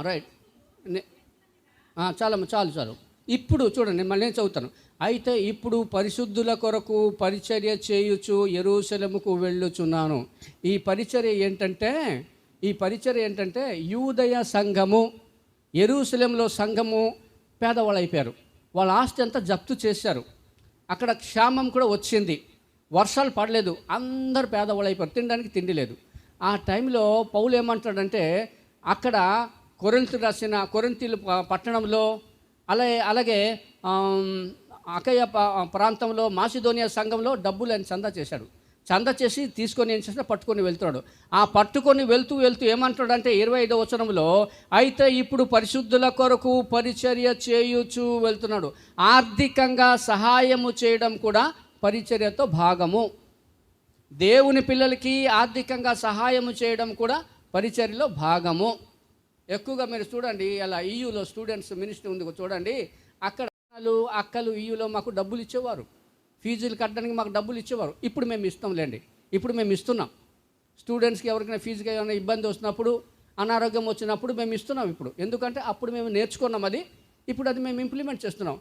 రైట్, చాలు. ఇప్పుడు చూడండి, మళ్ళీ నేను చదువుతాను. అయితే ఇప్పుడు పరిశుద్ధుల కొరకు పరిచర్య చేయుచు యెరూషలేముకు వెళ్ళుచున్నాను. ఈ పరిచర్య ఏంటంటే యూదయ సంఘము, యెరూషలేంలో సంఘము పేదవాళ్ళు అయిపోయారు. వాళ్ళ ఆస్తి అంతా జప్తు చేశారు. అక్కడ క్షామం కూడా వచ్చింది, వర్షాలు పడలేదు, అందరు పేదవాళ్ళు అయిపోయారు, తినడానికి తిండి లేదు. ఆ టైంలో పౌలు ఏమంటాడంటే, అక్కడ కొరింథీలు పట్టణంలో, అలాగే అకయ ప్రాంతంలో మాసిదోనియా సంఘంలో డబ్బులు ఆయన చందా చేశాడు. చందా చేసి తీసుకొని ఏం చేసినా పట్టుకొని వెళ్తున్నాడు. ఆ పట్టుకొని వెళ్తూ ఏమంటాడంటే 25వ వచనంలో, అయితే ఇప్పుడు పరిశుద్ధుల కొరకు పరిచర్య చేయుచు వెళ్తున్నాడు. ఆర్థికంగా సహాయము చేయడం కూడా పరిచర్యతో భాగము. దేవుని పిల్లలకి ఆర్థికంగా సహాయము చేయడం కూడా పరిచర్యలో భాగము. ఎక్కువగా మీరు చూడండి, అలా ఈయూలో స్టూడెంట్స్ మినిస్ట్రీ ఉంది చూడండి, అక్కడ అక్కలు ఈయూలో మాకు డబ్బులు ఇచ్చేవారు, ఫీజులు కట్టడానికి మాకు డబ్బులు ఇచ్చేవారు. ఇప్పుడు మేము ఇస్తాంలేండి, ఇప్పుడు మేము ఇస్తున్నాం. స్టూడెంట్స్కి ఎవరికైనా ఫీజుగా ఏమైనా ఇబ్బంది వస్తున్నప్పుడు, అనారోగ్యం వచ్చినప్పుడు మేము ఇస్తున్నాం ఇప్పుడు. ఎందుకంటే అప్పుడు మేము నేర్చుకున్నాం అది, ఇప్పుడు అది మేము ఇంప్లిమెంట్ చేస్తున్నాం.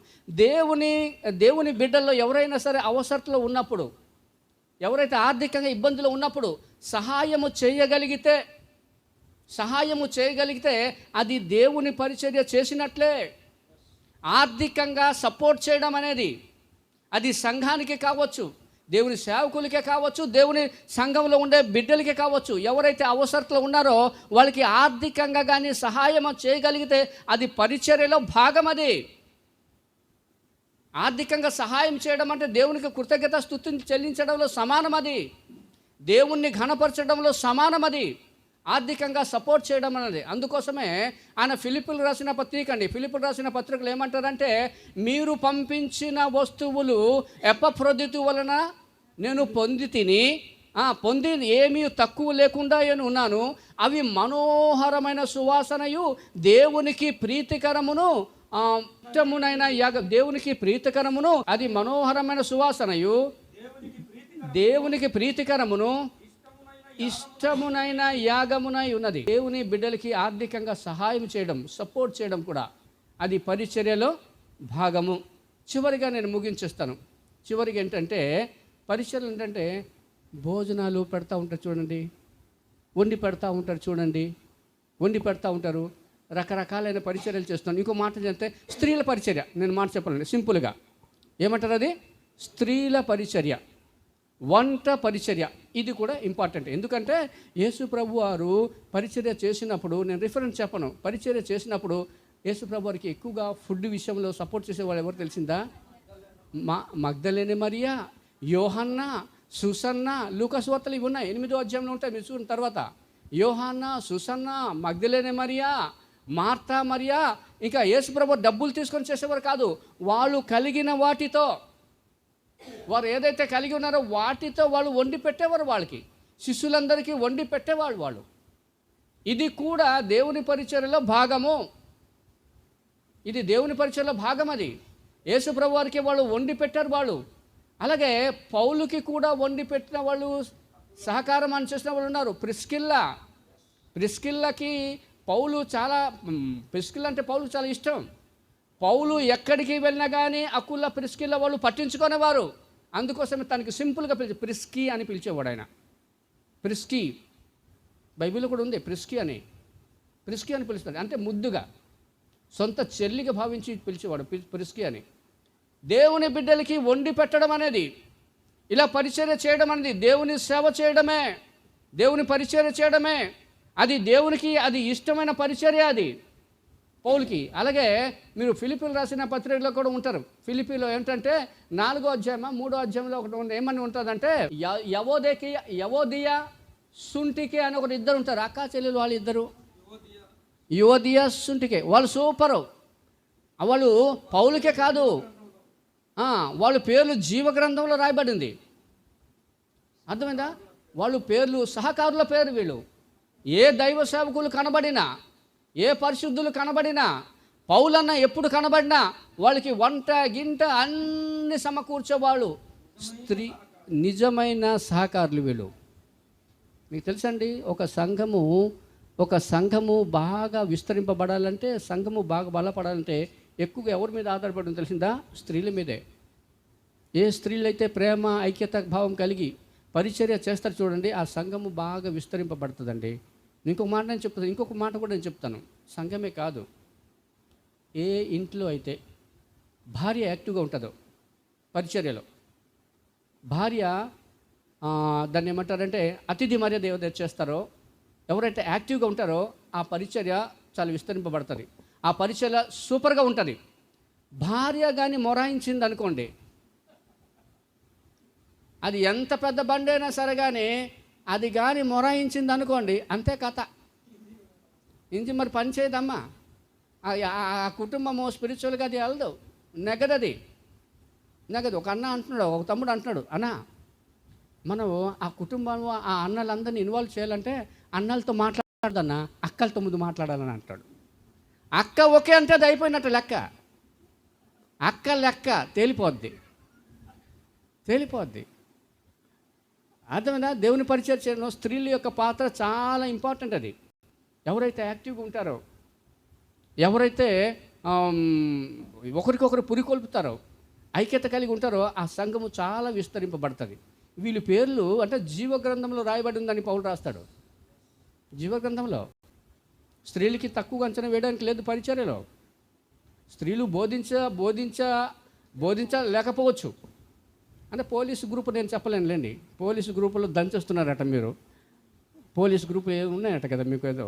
దేవుని బిడ్డల్లో ఎవరైనా సరే అవసరతలో ఉన్నప్పుడు, ఎవరైతే ఆర్థికంగా ఇబ్బందులు ఉన్నప్పుడు సహాయము చేయగలిగితే సహాయము చేయగలిగితే అది దేవుని పరిచర్య చేసినట్లే. ఆర్థికంగా సపోర్ట్ చేయడం అనేది అది సంఘానికి కావచ్చు, దేవుని సేవకులకే కావచ్చు, దేవుని సంఘంలో ఉండే బిడ్డలకే కావచ్చు. ఎవరైతే అవసరతలో ఉన్నారో వాళ్ళకి ఆర్థికంగా కానీ సహాయం చేయగలిగితే అది పరిచర్యలో భాగం. అది ఆర్థికంగా సహాయం చేయడం అంటే దేవునికి కృతజ్ఞత స్తుతిని చెల్లించడంలో సమానం. అది దేవుణ్ణి ఘనపరచడంలో సమానం. అది ఆర్థికంగా సపోర్ట్ చేయడం అనేది. అందుకోసమే ఆయన ఫిలిప్పులు రాసిన పత్రిక అండి, ఫిలిప్పులు రాసిన పత్రికలు ఏమంటారంటే, మీరు పంపించిన వస్తువులు ఎపఫ్రోదితు వలన నేను పొంది ఏమీ తక్కువ లేకుండా నేను ఉన్నాను. అవి మనోహరమైన సువాసనయు దేవునికి ప్రీతికరమును ఇష్టమునైన దేవునికి ప్రీతికరమును, అది మనోహరమైన సువాసనయు దేవునికి ప్రీతికరమును ఇష్టమునైన యాగమునై ఉన్నది. దేవుని బిడ్డలకి ఆర్థికంగా సహాయం చేయడం, సపోర్ట్ చేయడం కూడా అది పరిచర్యలో భాగము. చివరిగా నేను ముగించేస్తాను. చివరిగా ఏంటంటే, పరిచర్యలు ఏంటంటే భోజనాలు పెడతా ఉంటారు చూడండి, వండి పెడతా ఉంటారు చూడండి, వండి పెడతా ఉంటారు, రకరకాలైన పరిచర్యలు చేస్తున్నాను. ఇంకో మాట చెప్తే స్త్రీల పరిచర్య. నేను మాట చెప్పాలండి సింపుల్గా, ఏమంటారు అది? స్త్రీల పరిచర్య, వంట పరిచర్య. ఇది కూడా ఇంపార్టెంట్. ఎందుకంటే యేసు ప్రభు వారు పరిచర్య చేసినప్పుడు, నేను రిఫరెన్స్ చెప్పను, పరిచర్య చేసినప్పుడు యేసు ప్రభు వారికి ఎక్కువగా ఫుడ్ విషయంలో సపోర్ట్ చేసేవాళ్ళు ఎవరు తెలిసిందా? మగ్దలేనే మరియా, యోహన్న, సుసన్న, లూకాసు వార్తలు ఇవి ఉన్నాయి, 8వ అధ్యాయంలో ఉంటాయి. మీరు చూసిన తర్వాత యోహన్న, సుసన్న, మగ్దలేనే మరియా, మార్తా మరియా. ఇంకా యేసు ప్రభు డబ్బులు తీసుకొని చేసేవారు కాదు. వాళ్ళు కలిగిన వాటితో, వారు ఏదైతే కలిగి ఉన్నారో వాటితో వాళ్ళు వండి పెట్టేవారు. వాళ్ళకి శిష్యులందరికీ వండి పెట్టేవాళ్ళు వాళ్ళు. ఇది కూడా దేవుని పరిచర్యలో భాగము. ఇది దేవుని పరిచర్యలో భాగం. అది యేసు ప్రభు వారికి వాళ్ళు వండి పెట్టారు వాళ్ళు. అలాగే పౌలుకి కూడా వండి పెట్టిన వాళ్ళు, సహకారం అని చేసిన వాళ్ళు ఉన్నారు. ప్రిస్కిల్లకి పౌలు చాలా, ప్రిస్కిల్ల అంటే పౌలు చాలా ఇష్టం. పౌలు ఎక్కడికి వెళ్ళినా కానీ అకుల ప్రిస్కిల్ల వాళ్ళు పట్టించుకునేవారు. అందుకోసమే తనకి సింపుల్గా ప్రిస్కీ అని పిలిచేవాడు ఆయన. ప్రిస్కీ, బైబిల్లో కూడా ఉంది ప్రిస్కీ అని పిలుస్తాడు. అంటే ముద్దుగా సొంత చెల్లిగా భావించి పిలిచేవాడు ప్రిస్కీ అని. దేవుని బిడ్డలకి వండి పెట్టడం అనేది, ఇలా పరిచర్య చేయడం అనేది దేవుని సేవ చేయడమే, దేవుని పరిచర్య చేయడమే. అది దేవునికి అది ఇష్టమైన పరిచర్య అది పౌలుకి. అలాగే మీరు ఫిలిప్పీలు రాసిన పత్రికలో కూడా ఉంటారు. ఫిలిప్పీలో ఏంటంటే 4వ అధ్యాయం 3వ అధ్యాయంలో ఒకటి ఏమని ఉంటుందంటే, యవోదియా సుంటికే అని ఒకటి ఇద్దరు ఉంటారు, అక్కా చెల్లెలు. వాళ్ళు ఇద్దరు యువదియా సుంటికే, వాళ్ళు సూపరు. వాళ్ళు పౌలుకే కాదు, వాళ్ళ పేర్లు జీవగ్రంథంలో రాయబడింది. అర్థమైందా? వాళ్ళు పేర్లు సహకారుల పేరు వీళ్ళు. ఏ దైవ సేవకులు కనబడినా, ఏ పరిశుద్ధులు కనబడినా, పౌలన్న ఎప్పుడు కనబడినా వాళ్ళకి వంట గింట అన్ని సమకూర్చేవాళ్ళు. నిజమైన సహకారులు వీళ్ళు. మీకు తెలుసండి, ఒక సంఘము బాగా విస్తరింపబడాలంటే, సంఘము బాగా బలపడాలంటే ఎక్కువగా ఎవరి మీద ఆధారపడడం తెలిసిందా? స్త్రీల మీదే. ఏ స్త్రీలు అయితే ప్రేమ, ఐక్యత భావం కలిగి పరిచర్య చేస్తారు చూడండి, ఆ సంఘము బాగా విస్తరింపబడుతుందండి. ఇంకొక మాట కూడా నేను చెప్తాను. సంఘమే కాదు, ఏ ఇంట్లో అయితే భార్య యాక్టివ్గా ఉంటుందో పరిచర్యలో, భార్య దాన్ని ఏమంటారంటే అతిథి మర్యాద ఏదైతే చేస్తారో, ఎవరైతే యాక్టివ్గా ఉంటారో ఆ పరిచర్య చాలా విస్తరింపబడుతుంది. ఆ పరిచర్య సూపర్గా ఉంటుంది. భార్య కానీ మొరాయించింది అనుకోండి, అది ఎంత పెద్ద బండి అయినా సరే కానీ అది కానీ మొరాయించింది అనుకోండి, అంతే కథ. ఇంటి మరి పని చేయదమ్మా. ఆ కుటుంబము స్పిరిచువల్గా అది వెళ్ళదు, నెగదది. ఒక అన్న అంటున్నాడు, ఒక తమ్ముడు అంటున్నాడు, అన్న మనం ఆ కుటుంబం ఆ అన్నలందరినీ ఇన్వాల్వ్ చేయాలంటే అన్నలతో మాట్లాడదన్నా, అక్కలతో ముందు మాట్లాడాలని అంటాడు. అక్క ఒకే అంటే అది అయిపోయినట్టు లెక్క. అక్క లెక్క తేలిపోద్ది. అర్థమైనా? దేవుని పరిచయం చేయడంలో స్త్రీల యొక్క పాత్ర చాలా ఇంపార్టెంట్. అది ఎవరైతే యాక్టివ్గా ఉంటారో, ఎవరైతే ఒకరికొకరు పురికొల్పుతారో, ఐక్యత కలిగి ఉంటారో ఆ సంఘము చాలా విస్తరింపబడుతుంది. వీళ్ళ పేర్లు అంటే జీవగ్రంథంలో రాయబడి ఉందని పౌలు రాస్తాడు. జీవగ్రంథంలో స్త్రీలకి తక్కువ అంచనా వేయడానికి లేదు పరిచర్యలో. స్త్రీలు బోధించలేకపోవచ్చు. అంటే పోలీసు గ్రూపు నేను చెప్పలేనులేండి. పోలీసు గ్రూపులో దంచేస్తున్నారట మీరు. పోలీసు గ్రూపులు ఏమి ఉన్నాయట కదా మీకు ఏదో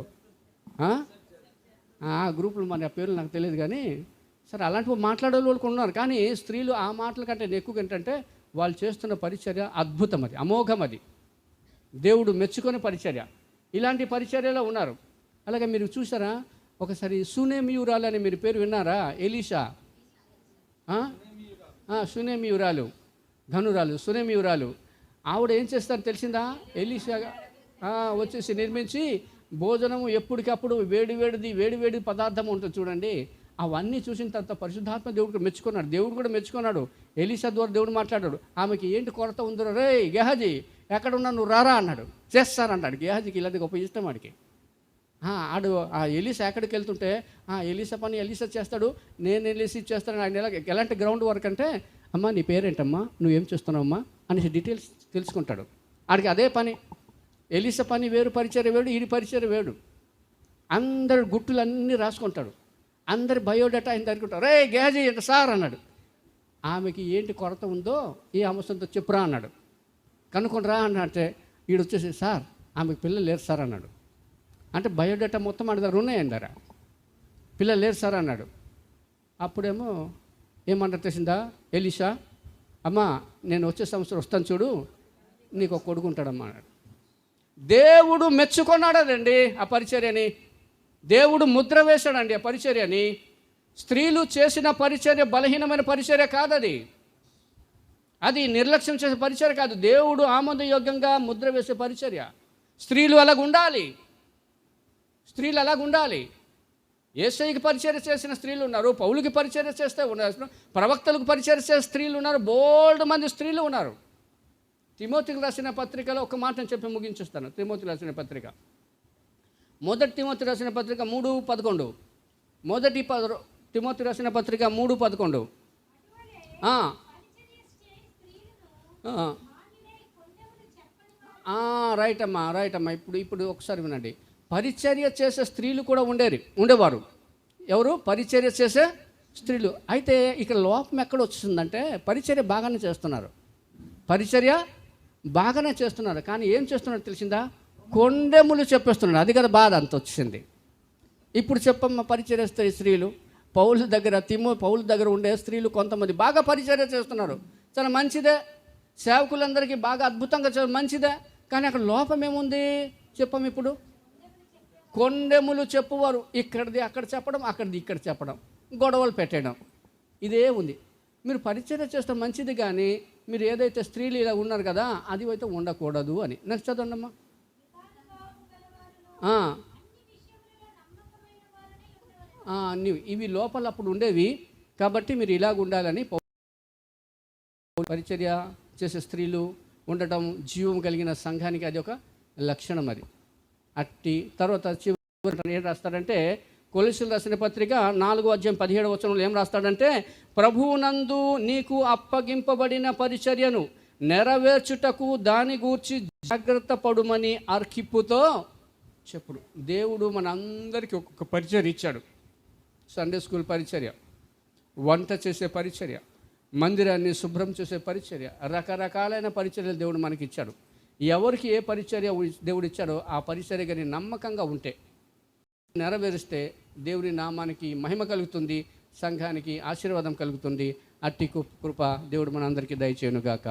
ఆ గ్రూపులు మరి ఆ పేర్లు నాకు తెలియదు కానీ సరే అలాంటివి మాట్లాడే వాళ్ళు ఉన్నారు. కానీ స్త్రీలు ఆ మాటల కంటే ఎక్కువగా ఏంటంటే వాళ్ళు చేస్తున్న పరిచర్య అద్భుతం, అది అమోఘం, అది దేవుడు మెచ్చుకొని పరిచర్య. ఇలాంటి పరిచర్యలో ఉన్నారు. అలాగే మీరు చూసారా ఒకసారి సునేమియురాలు అని మీరు పేరు విన్నారా? ఎలీషా సునేమియురాలు, ధనురాలు, సునేమియురాలు. ఆవిడ ఏం చేస్తారో తెలిసిందా? ఎలీషా వచ్చేసి నిర్మించి భోజనము ఎప్పటికప్పుడు వేడి పదార్థం ఉంటుంది చూడండి, అవన్నీ చూసిన తర్వాత పరిశుద్ధాత్మ దేవుడు మెచ్చుకున్నాడు. దేవుడు కూడా మెచ్చుకున్నాడు. ఎలీషా ద్వారా దేవుడు మాట్లాడాడు. ఆమెకి ఏంటి కొరత ఉందో, రే గెహజీ ఎక్కడున్నా నువ్వు రారా అన్నాడు. చేస్తానంటాడు. గెహజీకి ఇలాంటి గొప్ప ఇష్టం వాడికి. ఆడు ఆ ఎలీషా ఎక్కడికి వెళ్తుంటే ఎలీషా పని ఎలీషా చేస్తాడు, నేను ఎలీషా చేస్తాను. ఆయన ఎలాంటి గ్రౌండ్ వర్క్ అంటే, అమ్మా నీ పేరేంటమ్మా, నువ్వేం చేస్తున్నావమ్మా అనేసి డీటెయిల్స్ తెలుసుకుంటాడు. ఆడికి అదే పని. ఎలీషా పని వేరు, పరిచర్య వేడు, ఈడి పరిచర్య వేడు. అందరు గుట్టులన్నీ రాసుకుంటాడు. అందరి బయోడేటా ఆయన అనుకుంటారు. రే గేజీ ఏంటి సార్ అన్నాడు. ఆమెకి ఏంటి కొరత ఉందో ఈ అంశంతో చెప్పురా అన్నాడు. కనుక్కొనిరా అన్నట్టే వీడు వచ్చేసి, సార్ ఆమెకు పిల్లలు లేరు సార్ అన్నాడు. అంటే బయోడేటా మొత్తం మన దగ్గర ఉన్నాయండి ధర, పిల్లలు లేరు సార్ అన్నాడు. అప్పుడేమో ఏమన్నా తెలిసిందా ఎలీషా, అమ్మా నేను వచ్చే సంవత్సరం వస్తాను చూడు, నీకు ఒక కొడుకుంటాడమ్మా అన్నాడు. దేవుడు మెచ్చుకున్నాడండి ఆ పరిచర్యని. దేవుడు ముద్ర వేశాడండి ఆ పరిచర్యని. స్త్రీలు చేసిన పరిచర్య బలహీనమైన పరిచర్య కాదది, అది నిర్లక్ష్యం చేసే పరిచర్య కాదు. దేవుడు ఆమోదయోగ్యంగా ముద్ర వేసే పరిచర్య. స్త్రీలు అలాగుండాలి, స్త్రీలు అలాగుండాలి. యేసయ్యకి పరిచర్య చేసిన స్త్రీలు ఉన్నారు, పౌలుకి పరిచర్య చేస్తే ఉన్నారు, ప్రవక్తలకు పరిచర్య చేసే స్త్రీలు ఉన్నారు, బోల్డ్ మంది స్త్రీలు ఉన్నారు. తిమోతికి రాసిన పత్రికలో ఒక మాట చెప్పి ముగించేస్తాను. తిమోతికి రాసిన పత్రిక, మొదటి తిమోతి రాసిన పత్రిక 3:11. మొదటి తిమోతి రాసిన పత్రిక 3:11. రైట్ అమ్మా. ఇప్పుడు ఒకసారి వినండి. పరిచర్య చేసే స్త్రీలు కూడా ఉండేవారు. ఎవరు? పరిచర్య చేసే స్త్రీలు. అయితే ఇక్కడ లోపం ఎక్కడ వచ్చిందంటే, పరిచర్య బాగానే చేస్తున్నారు, పరిచర్య బాగానే చేస్తున్నారు, కానీ ఏం చేస్తున్నారు తెలిసిందా? కొండెములు చెప్పేస్తున్నాడు. అది కదా బాధ అంత వచ్చింది. ఇప్పుడు చెప్పమ్మ, పరిచర్య స్త్రీలు పౌలు దగ్గర ఉండే స్త్రీలు కొంతమంది బాగా పరిచర్య చేస్తున్నారు, చాలా మంచిదే, సేవకులందరికీ బాగా అద్భుతంగా మంచిదే, కానీ అక్కడ లోపం ఏముంది చెప్పం. ఇప్పుడు కొండెములు చెప్పువారు, ఇక్కడిది అక్కడ చెప్పడం, అక్కడిది ఇక్కడ చెప్పడం, గొడవలు పెట్టడం, ఇదే ఉంది. మీరు పరిచర్య చేస్తే మంచిది, కానీ మీరు ఏదైతే స్త్రీలు ఇలా ఉన్నారు కదా, అది అయితే ఉండకూడదు అని. నెక్స్ట్ చదవండమ్మా. ఇవి లోపల అప్పుడు ఉండేవి, కాబట్టి మీరు ఇలాగ ఉండాలని. పరిచర్య చేసే స్త్రీలు ఉండటం జీవం కలిగిన సంఘానికి అది ఒక లక్షణం. అది అట్టి తర్వాత చివరి ఏం రాస్తాడంటే, కొలస్సీయులకు రాసిన పత్రిక 4:17 ఏం రాస్తాడంటే, ప్రభువునందు నీకు అప్పగింపబడిన పరిచర్యను నెరవేర్చుటకు దాని గూర్చి జాగ్రత్త పడుమని అర్కిప్పుతో చెప్పుడు. దేవుడు మన అందరికీ ఒక్కొక్క పరిచర్య ఇచ్చాడు. సండే స్కూల్ పరిచర్య, వంట చేసే పరిచర్య, మందిరాన్ని శుభ్రం చేసే పరిచర్య, రకరకాలైన పరిచర్యలు దేవుడు మనకి ఇచ్చాడు. ఎవరికి ఏ పరిచర్య దేవుడు ఇచ్చాడో ఆ పరిచర్య కానీ నమ్మకంగా ఉంటే, నెరవేరిస్తే దేవుని నామానికి మహిమ కలుగుతుంది, సంఘానికి ఆశీర్వాదం కలుగుతుంది. అట్టి కృప దేవుడు మనందరికీ దయచేయునుగాక.